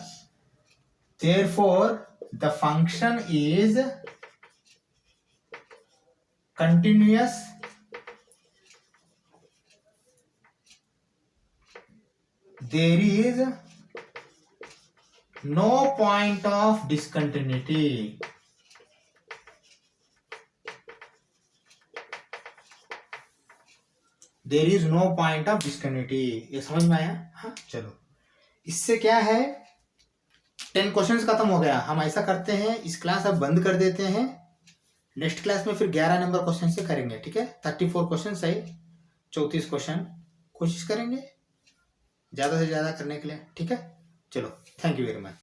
therefore the function is continuous there is no point of discontinuity। There is no point of discontinuity, ये समझ में आया। हाँ चलो, इससे क्या है, 10 क्वेश्चंस खत्म हो गया। हम ऐसा करते हैं, इस क्लास अब बंद कर देते हैं, नेक्स्ट क्लास में फिर 11 नंबर क्वेश्चन से करेंगे, ठीक है। 34 क्वेश्चन है, 34 क्वेश्चन कोशिश करेंगे ज़्यादा से ज़्यादा करने के लिए, ठीक है। चलो, थैंक यू वेरी मच।